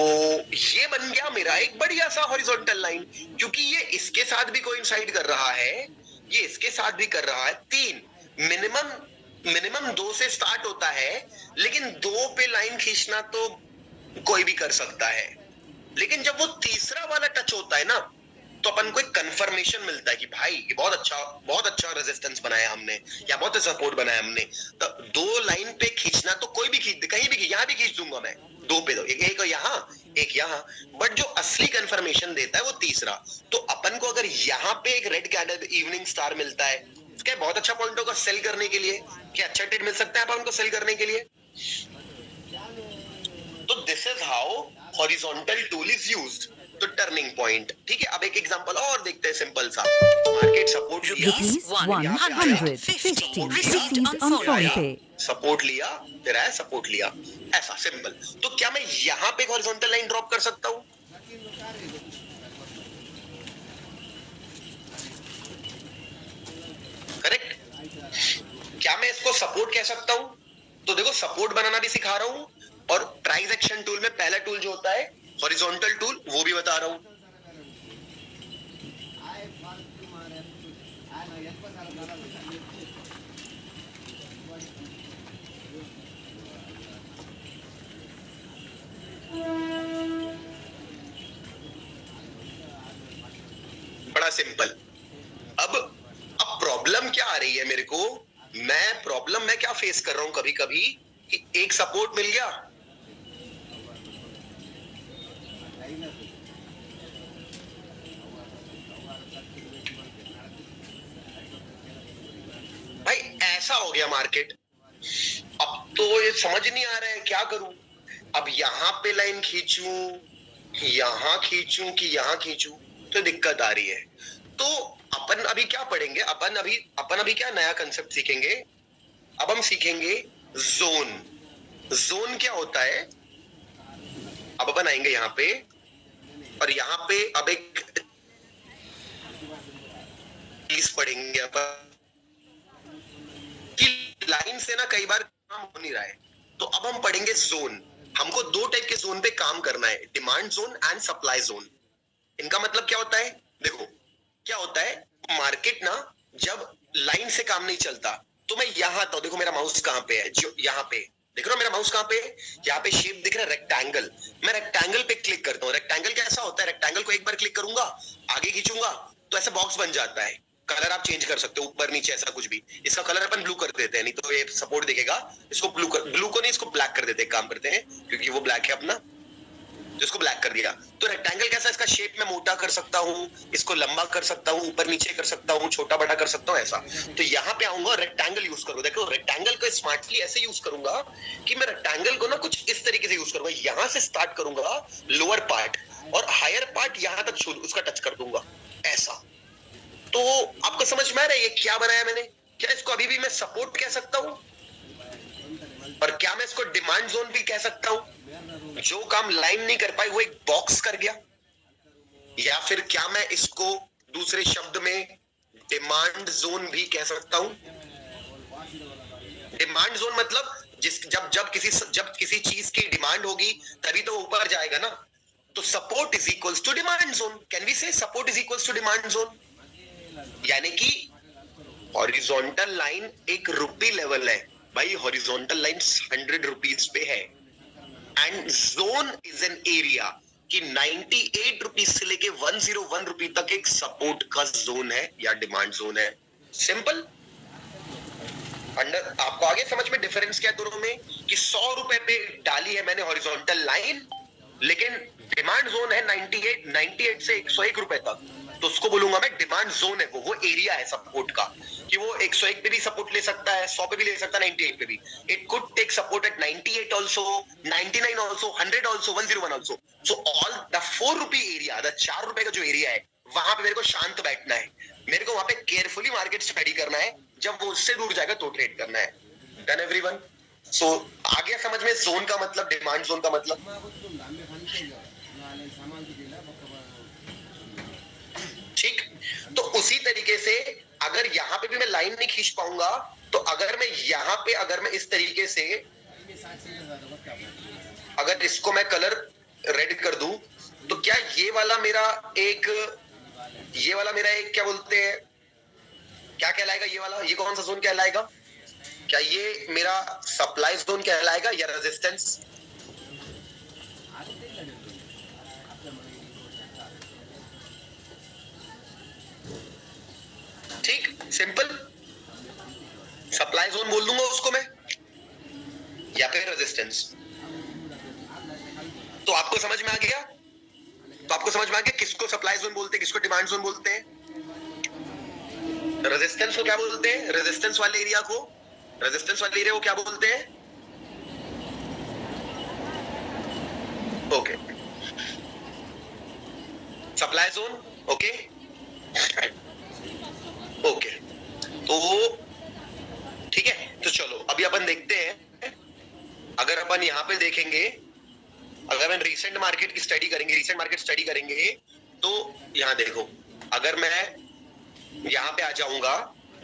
ये बन गया मेरा एक बढ़िया सा हॉरिजॉन्टल लाइन, क्योंकि ये इसके साथ भी कोइंसाइड कर रहा है, ये इसके साथ भी कर रहा है। 3 मिनिमम 2 से स्टार्ट होता है, लेकिन 2 पे लाइन खींचना तो कोई भी कर सकता है। लेकिन जब वो तीसरा वाला टच होता है ना, तो अपन को एक कंफर्मेशन मिलता है कि भाई ये बहुत अच्छा रेजिस्टेंस बनाया हमने, या बहुत अच्छा सपोर्ट बनाया हमने। तो 2 लाइन पे खींचना तो कोई भी खींच, कहीं भी यहां भी खींच दूंगा मैं, 2 पे, एक यहां एक यहां, बट जो असली कंफर्मेशन देता है वो तीसरा। तो अपन को अगर यहाँ पे एक रेड कैंडल इवनिंग स्टार मिलता है, क्या बहुत अच्छा पॉइंट होगा सेल करने के लिए? क्या अच्छा ट्रेड मिल सकता है अपन को सेल करने के लिए? तो this is how horizontal tool is used. तो टर्निंग पॉइंट, ठीक है। अब एक एग्जांपल और देखते हैं सिंपल सा। मार्केट सपोर्ट लिया, सपोर्ट लिया, फिर आया सपोर्ट लिया, ऐसा सिंपल। तो क्या मैं यहां पे हॉरिजॉन्टल लाइन ड्रॉप कर सकता हूं? करेक्ट। क्या मैं इसको सपोर्ट कह सकता हूं? तो देखो सपोर्ट बनाना भी सिखा रहा हूं, और प्राइस एक्शन टूल में पहला टूल जो होता है हॉरिजॉन्टल टूल, वो भी बता रहा हूं। बड़ा सिंपल। अब प्रॉब्लम क्या आ रही है मेरे को, प्रॉब्लम मैं क्या फेस कर रहा हूं कभी कभी कि एक सपोर्ट मिल गया, भाई ऐसा हो गया मार्केट। अब तो ये समझ नहीं आ रहा है क्या करूं। अब यहां पे लाइन खींचूं, यहां खींचूं कि यहां खींचूं, तो दिक्कत आ रही है। तो अपन अभी क्या पढ़ेंगे, अपन अभी क्या नया कंसेप्ट सीखेंगे। अब हम सीखेंगे जोन। जोन क्या होता है? अब अपन आएंगे यहां पे, और यहां पे अब एक चीज पढ़ेंगे अपन कि लाइन से ना कई बार काम हो नहीं रहा है। तो अब हम पढ़ेंगे जोन। हमको 2 टाइप के जोन पे काम करना है, demand zone and supply zone. इनका मतलब क्या होता है? देखो क्या होता है, मार्केट ना जब लाइन से काम नहीं चलता, तो मैं यहां आता हूं, देखो मेरा माउस कहां पे है, जो यहां पे देख रहे हो मेरा माउस कहां पे है, यहाँ पे शेप दिख रहा है रेक्टेंगल। मैं रेक्टेंगल पे क्लिक करता हूँ। रेक्टेंगल कैसा होता है, रेक्टेंगल को एक बार क्लिक करूंगा, आगे खींचूंगा तो ऐसा बॉक्स बन जाता है। कलर आप चेंज कर सकते हो, ऊपर नीचे ऐसा कुछ भी। इसका कलर अपन ब्लू कर देते हैं, नहीं तो ये सपोर्ट देखेगा। इसको ब्लू को नहीं, इसको ब्लैक कर देते हैं, काम करते हैं क्योंकि वो ब्लैक है अपना, जिसको ब्लैक कर दिया। तो रेक्टेंगल कैसा, इसका शेप मैं मोटा कर सकता हूँ, इसको लंबा कर सकता हूँ, ऊपर नीचे कर सकता हूँ, छोटा बड़ा कर सकता हूँ, ऐसा। तो यहाँ पे आऊंगा, रेक्टेंगल यूज करूंगा। देखो रेक्टेंगल को स्मार्टली ऐसे यूज करूंगा कि मैं रेक्टेंगल को ना कुछ इस तरीके से यूज करूंगा। यहां से स्टार्ट करूंगा लोअर पार्ट, और हायर पार्ट पार्ट यहां तक छू उसका टच कर दूंगा ऐसा। तो आपको समझ में आ रहा है ये क्या बनाया मैंने? क्या इसको अभी भी मैं सपोर्ट कह सकता हूं और क्या मैं इसको डिमांड जोन भी कह सकता हूं? जो काम लाइन नहीं कर पाई वो एक बॉक्स कर गया। या फिर क्या मैं इसको दूसरे शब्द में डिमांड जोन भी कह सकता हूं? डिमांड जोन मतलब जब किसी चीज की डिमांड होगी तभी तो ऊपर जाएगा ना। तो support is equals to demand zone. Can we say support is equals to demand zone? यानी कि हॉरिजॉन्टल लाइन एक रुपी लेवल है भाई, हॉरिजॉन्टल लाइन 100 रुपीज पे है and zone is an area कि 98 रुपीज से लेके 101 रुपी तक एक सपोर्ट का जोन है या डिमांड जोन है। सिंपल। अंडर आपको आगे समझ में डिफरेंस क्या है दोनों में? कि 100 रुपए पे डाली है मैंने हॉरिजॉन्टल लाइन, लेकिन डिमांड जोन है 98 से 101 रुपए तक, तो उसको बोलूंगा मैं डिमांड जोन है। वो एरिया है सपोर्ट का कि वो 101 पे भी सपोर्ट ले सकता है, 100 पे भी ले सकता है, 98 पे भी। It could take support at 98 also, 99 also, 100 also, 101 also. So all the 4 rupee area, the 4 रुपए का जो एरिया है, वहां पे मेरे को शांत बैठना है, मेरे को वहां पे केयरफुली मार्केट स्टडी करना है। जब वो उससे दूर जाएगा तो ट्रेड करना है। Done everyone? सो आ गया समझ में जोन का मतलब, डिमांड जोन का मतलब? ठीक। तो उसी तरीके से अगर यहां पे भी मैं लाइन नहीं खींच पाऊंगा, तो अगर मैं यहां पे अगर मैं इस तरीके से अगर इसको मैं कलर रेड कर दूं, तो क्या ये वाला मेरा एक क्या बोलते हैं, क्या कहलाएगा ये वाला? ये कौन सा जोन कहलाएगा? क्या ये मेरा सप्लाई जोन कहलाएगा या रेजिस्टेंस? ठीक, सिंपल। सप्लाई जोन बोल दूंगा उसको मैं, या फिर रेजिस्टेंस। तो आपको समझ में आ गया? किसको सप्लाई जोन बोलते हैं, किसको डिमांड जोन बोलते हैं? रेजिस्टेंस को क्या बोलते हैं? रेजिस्टेंस वाले एरिया को क्या बोलते हैं? Okay, supply zone. Okay okay, तो ठीक है। तो चलो अभी अपन देखते हैं, अगर अपन यहां पे देखेंगे, अगर अपन रिसेंट मार्केट की स्टडी करेंगे, तो यहां देखो, अगर मैं यहां पे आ जाऊंगा,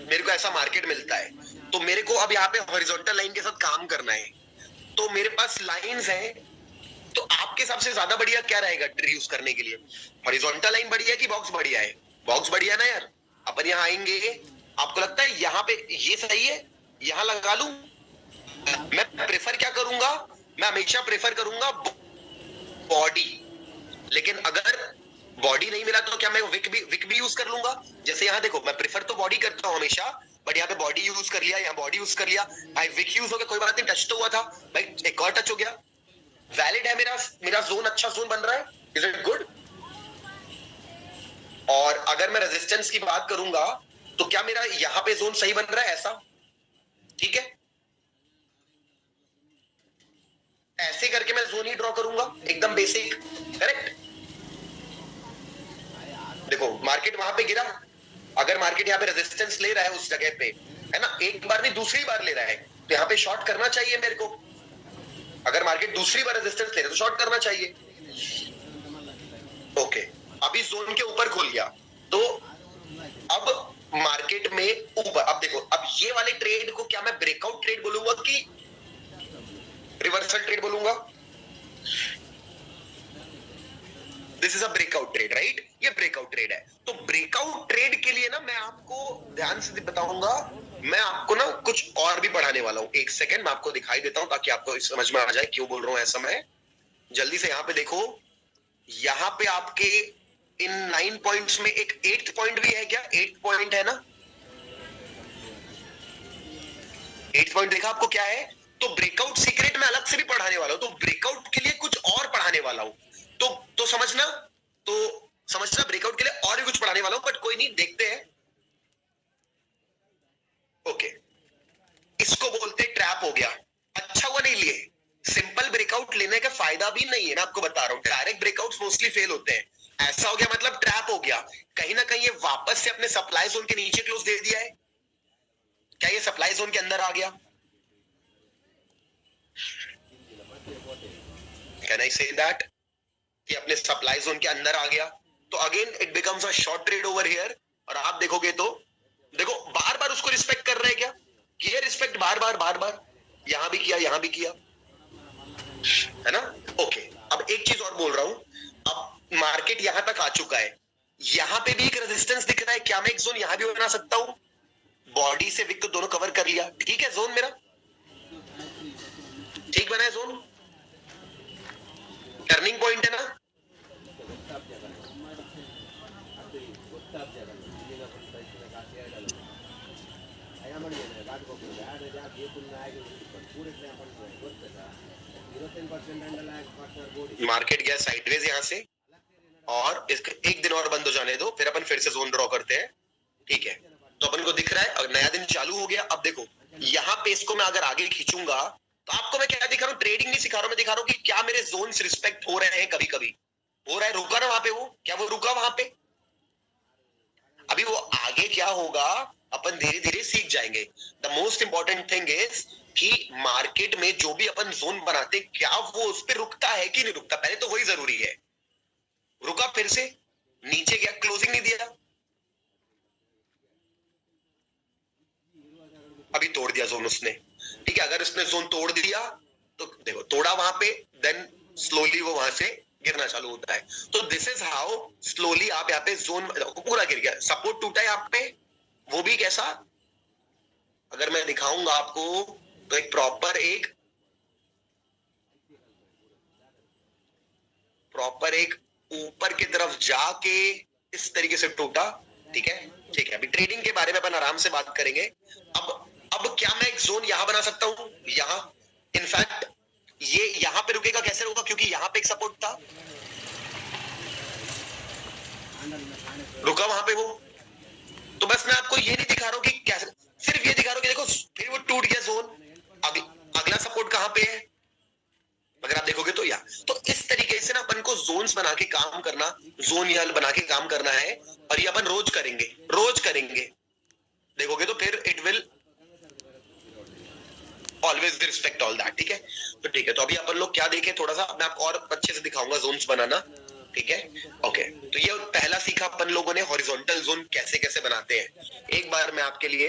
मेरे को ऐसा मार्केट मिलता है, तो मेरे को अब यहाँ पे हॉरिजॉन्टल लाइन के साथ काम करना है। तो मेरे पास लाइंस हैं, तो आपके हिसाब से ज्यादा बढ़िया क्या रहेगा ट्री यूज करने के लिए? हॉरिजॉन्टल लाइन बढ़िया कि बॉक्स बढ़िया है? बॉक्स बढ़िया ना यार। अपन यहाँ आएंगे, आपको लगता है यहाँ पे ये सही है, यहाँ लगा लूं? मैं प्रेफर क्या करूंगा? मैं हमेशा प्रेफर करूंगा बॉडी, लेकिन अगर बॉडी नहीं मिला तो क्या मैं विक भी यूज कर लूंगा? जैसे यहाँ देखो, मैं प्रेफर तो बॉडी करता हूँ हमेशा, बट यहाँ पे बॉडी यूज कर लिया, यहाँ बॉडी यूज कर लिया, भाई विक यूज हो गया, कोई बात नहीं, टच तो हुआ था भाई, एक और टच हो गया, वैलिड है। मेरा जोन अच्छा जोन बन रहा है, इज इट गुड? और अगर मैं रेजिस्टेंस की बात करूंगा, तो क्या मेरा यहाँ पे जोन सही बन रहा है ऐसा? ठीक है, ऐसे करके मैं जोन ही ड्रॉ करूंगा, एकदम बेसिक, करेक्ट। देखो मार्केट वहां पे गिरा, अगर मार्केट यहाँ पे रेजिस्टेंस ले रहा है उस जगह पे, है ना, एक बार नहीं दूसरी बार ले रहा है, तो यहाँ पे शॉर्ट करना चाहिए मेरे को। अगर मार्केट दूसरी बार रेजिस्टेंस ले रहा है तो शॉर्ट करना चाहिए। ओके, अभी जोन के ऊपर खोल गया, तो अब मार्केट में ऊपर, अब देखो, अब ये वाले ट्रेड को क्या मैं ब्रेकआउट ट्रेड बोलूंगा कि रिवर्सल ट्रेड बोलूंगा? This is a breakout trade, right? ये ब्रेकआउट ट्रेड है। तो ब्रेकआउट ट्रेड के लिए ना मैं आपको ध्यान से बताऊंगा, मैं आपको ना कुछ और भी पढ़ाने वाला हूं। एक सेकंड, मैं आपको दिखाई देता हूं ताकि आपको समझ में आ जाए क्यों बोल रहा हूं ऐसा। मैं जल्दी से यहां पे देखो, यहां पे आपके इन 9 पॉइंट्स में एक 8th पॉइंट भी है क्या? 8th पॉइंट है ना? 8th पॉइंट देखा आपको क्या है? तो ब्रेकआउट सीक्रेट मैं अलग से भी पढ़ाने वाला हूं, तो ब्रेकआउट के लिए कुछ और पढ़ाने वाला हूं। तो समझना, ब्रेकआउट के लिए और भी कुछ पढ़ाने वाला हूं, बट कोई नहीं, देखते हैं। ओके, इसको बोलते ट्रैप हो गया। अच्छा हुआ नहीं लिए, सिंपल ब्रेकआउट लेने का फायदा भी नहीं है, मैं आपको बता रहा हूं। डायरेक्ट ब्रेकआउट्स मोस्टली फेल होते हैं, ऐसा हो गया मतलब ट्रैप हो गया, कहीं ना कहीं ये वापस से अपने सप्लाई जोन के नीचे क्लोज दे दिया है। क्या ये सप्लाई जोन के अंदर आ गया? कैन आई से दैट कि अपने सप्लाई जोन के अंदर आ गया? तो again it becomes a short trade over here. और आप देखोगे तो देखो बार बार उसको रिस्पेक्ट कर रहे हैं क्या? ये रिस्पेक्ट बार बार यहां भी किया, यहां भी किया, है ना? ओके, अब एक चीज और बोल रहा हूं, अब मार्केट यहां तक आ चुका है, यहां पे भी एक रेजिस्टेंस दिख रहा है, क्या मैं एक जोन यहां भी बना सकता हूं? बॉडी से विक तो दोनों कवर कर लिया, ठीक है, जोन मेरा ठीक बना है, जोन टर्निंग पॉइंट है ना? मार्केट गया साइडवेज यहां से, और इसके एक दिन और बंद हो जाने दो, फिर अपन फिर से जोन ड्रॉ करते हैं, ठीक है? तो अपन को दिख रहा है नया दिन चालू हो गया। अब देखो यहां पे इसको मैं अगर आगे खींचूंगा तो आपको मैं क्या दिखा रहा हूं? ट्रेडिंग नहीं सिखा रहा हूं, मैं दिखा रहा हूं कि क्या मेरे जोन्स रिस्पेक्ट हो रहे हैं, कभी कभी हो रहा है, रुका ना वहां पे, वो क्या वो रुका वहां पे? अभी वो आगे क्या होगा अपन धीरे धीरे सीख जाएंगे। The most important thing is कि मार्केट में जो भी अपन जोन बनाते क्या वो उस पर रुकता है कि नहीं रुकता, पहले तो वही जरूरी है। रुका, फिर से नीचे गया, क्लोजिंग नहीं दिया, अभी तोड़ दिया जोन उसने, ठीक है? अगर उसने जोन तोड़ दिया तो देखो तोड़ा वहां पे, देन स्लोली वो वहां से गिरना चालू होता है। तो दिस इज हाउ स्लोली आप यहाँ पे जोन पूरा गिर गया, सपोर्ट टूटा है यहाँ पे, वो भी कैसा, अगर मैं दिखाऊंगा आपको तो एक प्रॉपर एक ऊपर की तरफ जाके इस तरीके से टूटा, ठीक है? ठीक है, अभी ट्रेडिंग के बारे में अपन आराम से बात करेंगे। अब क्या मैं एक जोन यहां बना सकता हूं? यहां इनफैक्ट ये यहां पे रुकेगा, कैसे रुका? क्योंकि यहां पे एक सपोर्ट था, रुका वहां पे वो। तो बस मैं आपको ये नहीं दिखा रहा हूं कि कैसे, सिर्फ ये दिखा रहा हूं कि देखो फिर वो टूट गया जोन, अगला सपोर्ट कहां पे है अगर आप देखोगे तो तो इस तरीके से ना अपन को जोन्स बना के काम करना, जोन या बना के काम करना है, और ये अपन रोज करेंगे, देखोगे तो फिर it will always respect all that, ठीक है? तो ठीक है, तो अभी अपन लोग क्या देखें, थोड़ा सा मैं आपको और अच्छे से दिखाऊंगा जोन्स बनाना, ठीक है? ओके, तो ये पहला सीखा अपन लोगों ने, हॉरिजॉन्टल जोन कैसे कैसे बनाते हैं। एक बार मैं आपके लिए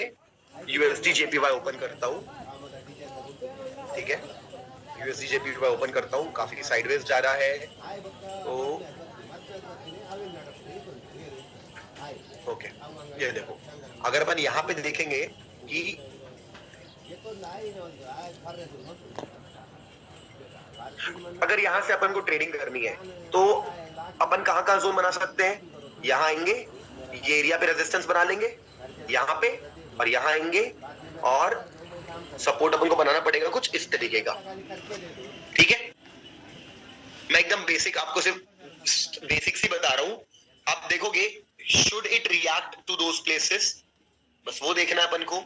यूएसडी जेपीवाई ओपन करता हूं, ठीक है? यूएसडी जेपीवाई ओपन करता हूं, काफी साइडवेज जा रहा है, तो ओके, ये देखो अगर अपन यहाँ पे देखेंगे कि अगर यहां से अपन को ट्रेडिंग करनी है तो अपन कहां जोन बना सकते हैं? यहां आएंगे, ये एरिया पे रेजिस्टेंस बना लेंगे, यहां पे, और यहां आएंगे, और सपोर्ट अपन को बनाना पड़ेगा कुछ इस तरीके का, ठीक है? मैं एकदम बेसिक आपको सिर्फ बेसिक्स ही बता रहा हूं। आप देखोगे should it react to those places, बस वो देखना है अपन को।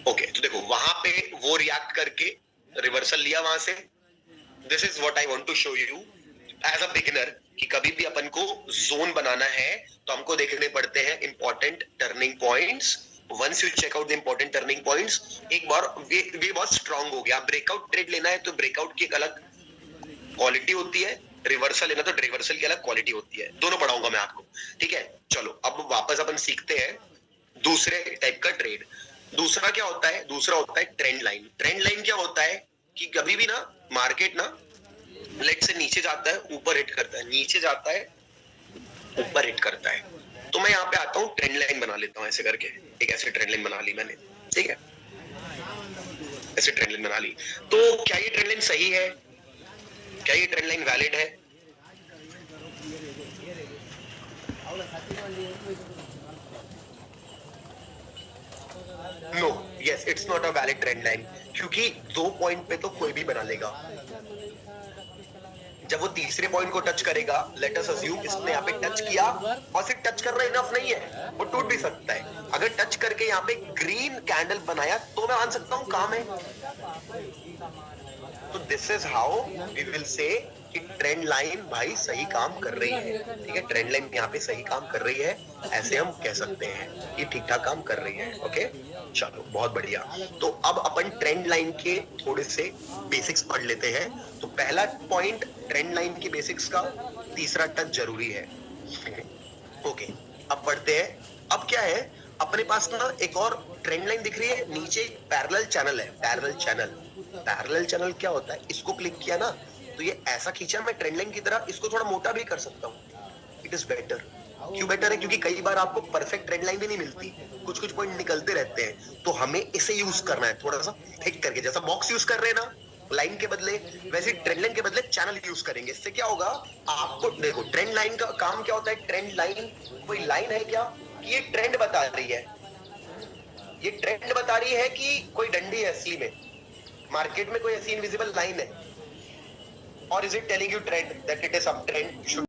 ओके, तो देखो वहां पे वो रिएक्ट करके रिवर्सल लिया वहां से। This is what I want to show you as a beginner कि कभी भी अपन को जोन बनाना है तो हमको देखने पड़ते हैं important turning points. Once you check out the important turning points, एक बार वे बहुत स्ट्रांग हो गया। ब्रेकआउट ट्रेड लेना है तो ब्रेकआउट की एक अलग क्वालिटी होती है, रिवर्सल लेना तो रिवर्सल की अलग क्वालिटी होती है, दोनों पढ़ाऊंगा मैं आपको, ठीक है? चलो अब वापस अपन सीखते हैं दूसरे टाइप का ट्रेड। दूसरा क्या होता है? दूसरा होता है ट्रेंड लाइन। ट्रेंड लाइन क्या होता है कि कभी भी ना मार्केट ना लेट से नीचे जाता है, ऊपर हिट करता है, नीचे जाता है, ऊपर हिट करता है, तो मैं यहाँ पे आता हूँ, ट्रेंड लाइन बना लेता हूँ ऐसे करके, एक ऐसे ट्रेंड लाइन बना ली मैंने, ठीक है? ऐसे ट्रेंड लाइन बना ली, तो क्या ये ट्रेंड लाइन सही है? क्या ये ट्रेंड लाइन वैलिड है? No, yes, it's not a valid trend line, क्योंकि 2 पॉइंट पे तो कोई भी बना लेगा। जब वो तीसरे पॉइंट को टच करेगा, लेट अस अज्यूम इसने यहाँ पे टच किया और सिर्फ टच करना इनफ नहीं है, वो टूट भी सकता है। अगर टच करके यहाँ पे ग्रीन कैंडल बनाया तो मैं मान सकता हूँ काम है, तो this is how we will say कि ट्रेंड लाइन भाई सही काम कर रही है, ठीक है, ट्रेंड लाइन यहाँ पे सही काम कर रही है, ऐसे हम कह सकते हैं ये ठीक ठाक काम कर रही है। ओके, चलो बहुत बढ़िया। तो अब अपन ट्रेंड लाइन के थोड़े से बेसिक्स पढ़ लेते हैं। तो पहला पॉइंट ट्रेंड लाइन के बेसिक्स का, तीसरा टच जरूरी है। ओके, अब पढ़ते हैं। अब क्या है, अपने पास ना एक और ट्रेंड लाइन दिख रही है, नीचे पैरेलल चैनल है, पैरेलल चैनल। पैरेलल चैनल क्या होता है, इसको क्लिक किया ना तो ये ऐसा खींचा, मैं ट्रेंड लाइन की तरह इसको थोड़ा मोटा भी कर सकता हूँ। It is better. क्यों बेटर है, क्योंकि कई बार आपको परफेक्ट ट्रेंड लाइन भी नहीं मिलती, कुछ कुछ पॉइंट निकलते रहते हैं, तो हमें इसे यूज करना है थोड़ा सा थिक करके। जैसा बॉक्स यूज कर रहे हैं ना लाइन के बदले, वैसे ट्रेंड लाइन के बदले चैनल यूज करेंगे। इससे क्या होगा, आपको देखो ट्रेंड लाइन का काम क्या होता है। ट्रेंड लाइन कोई लाइन है क्या कि ये ट्रेंड बता रही है, ये ट्रेंड बता रही है कि कोई डंडी है असली में, मार्केट में कोई ऐसी इनविजिबल लाइन है, और is it telling you trend that it is some trend should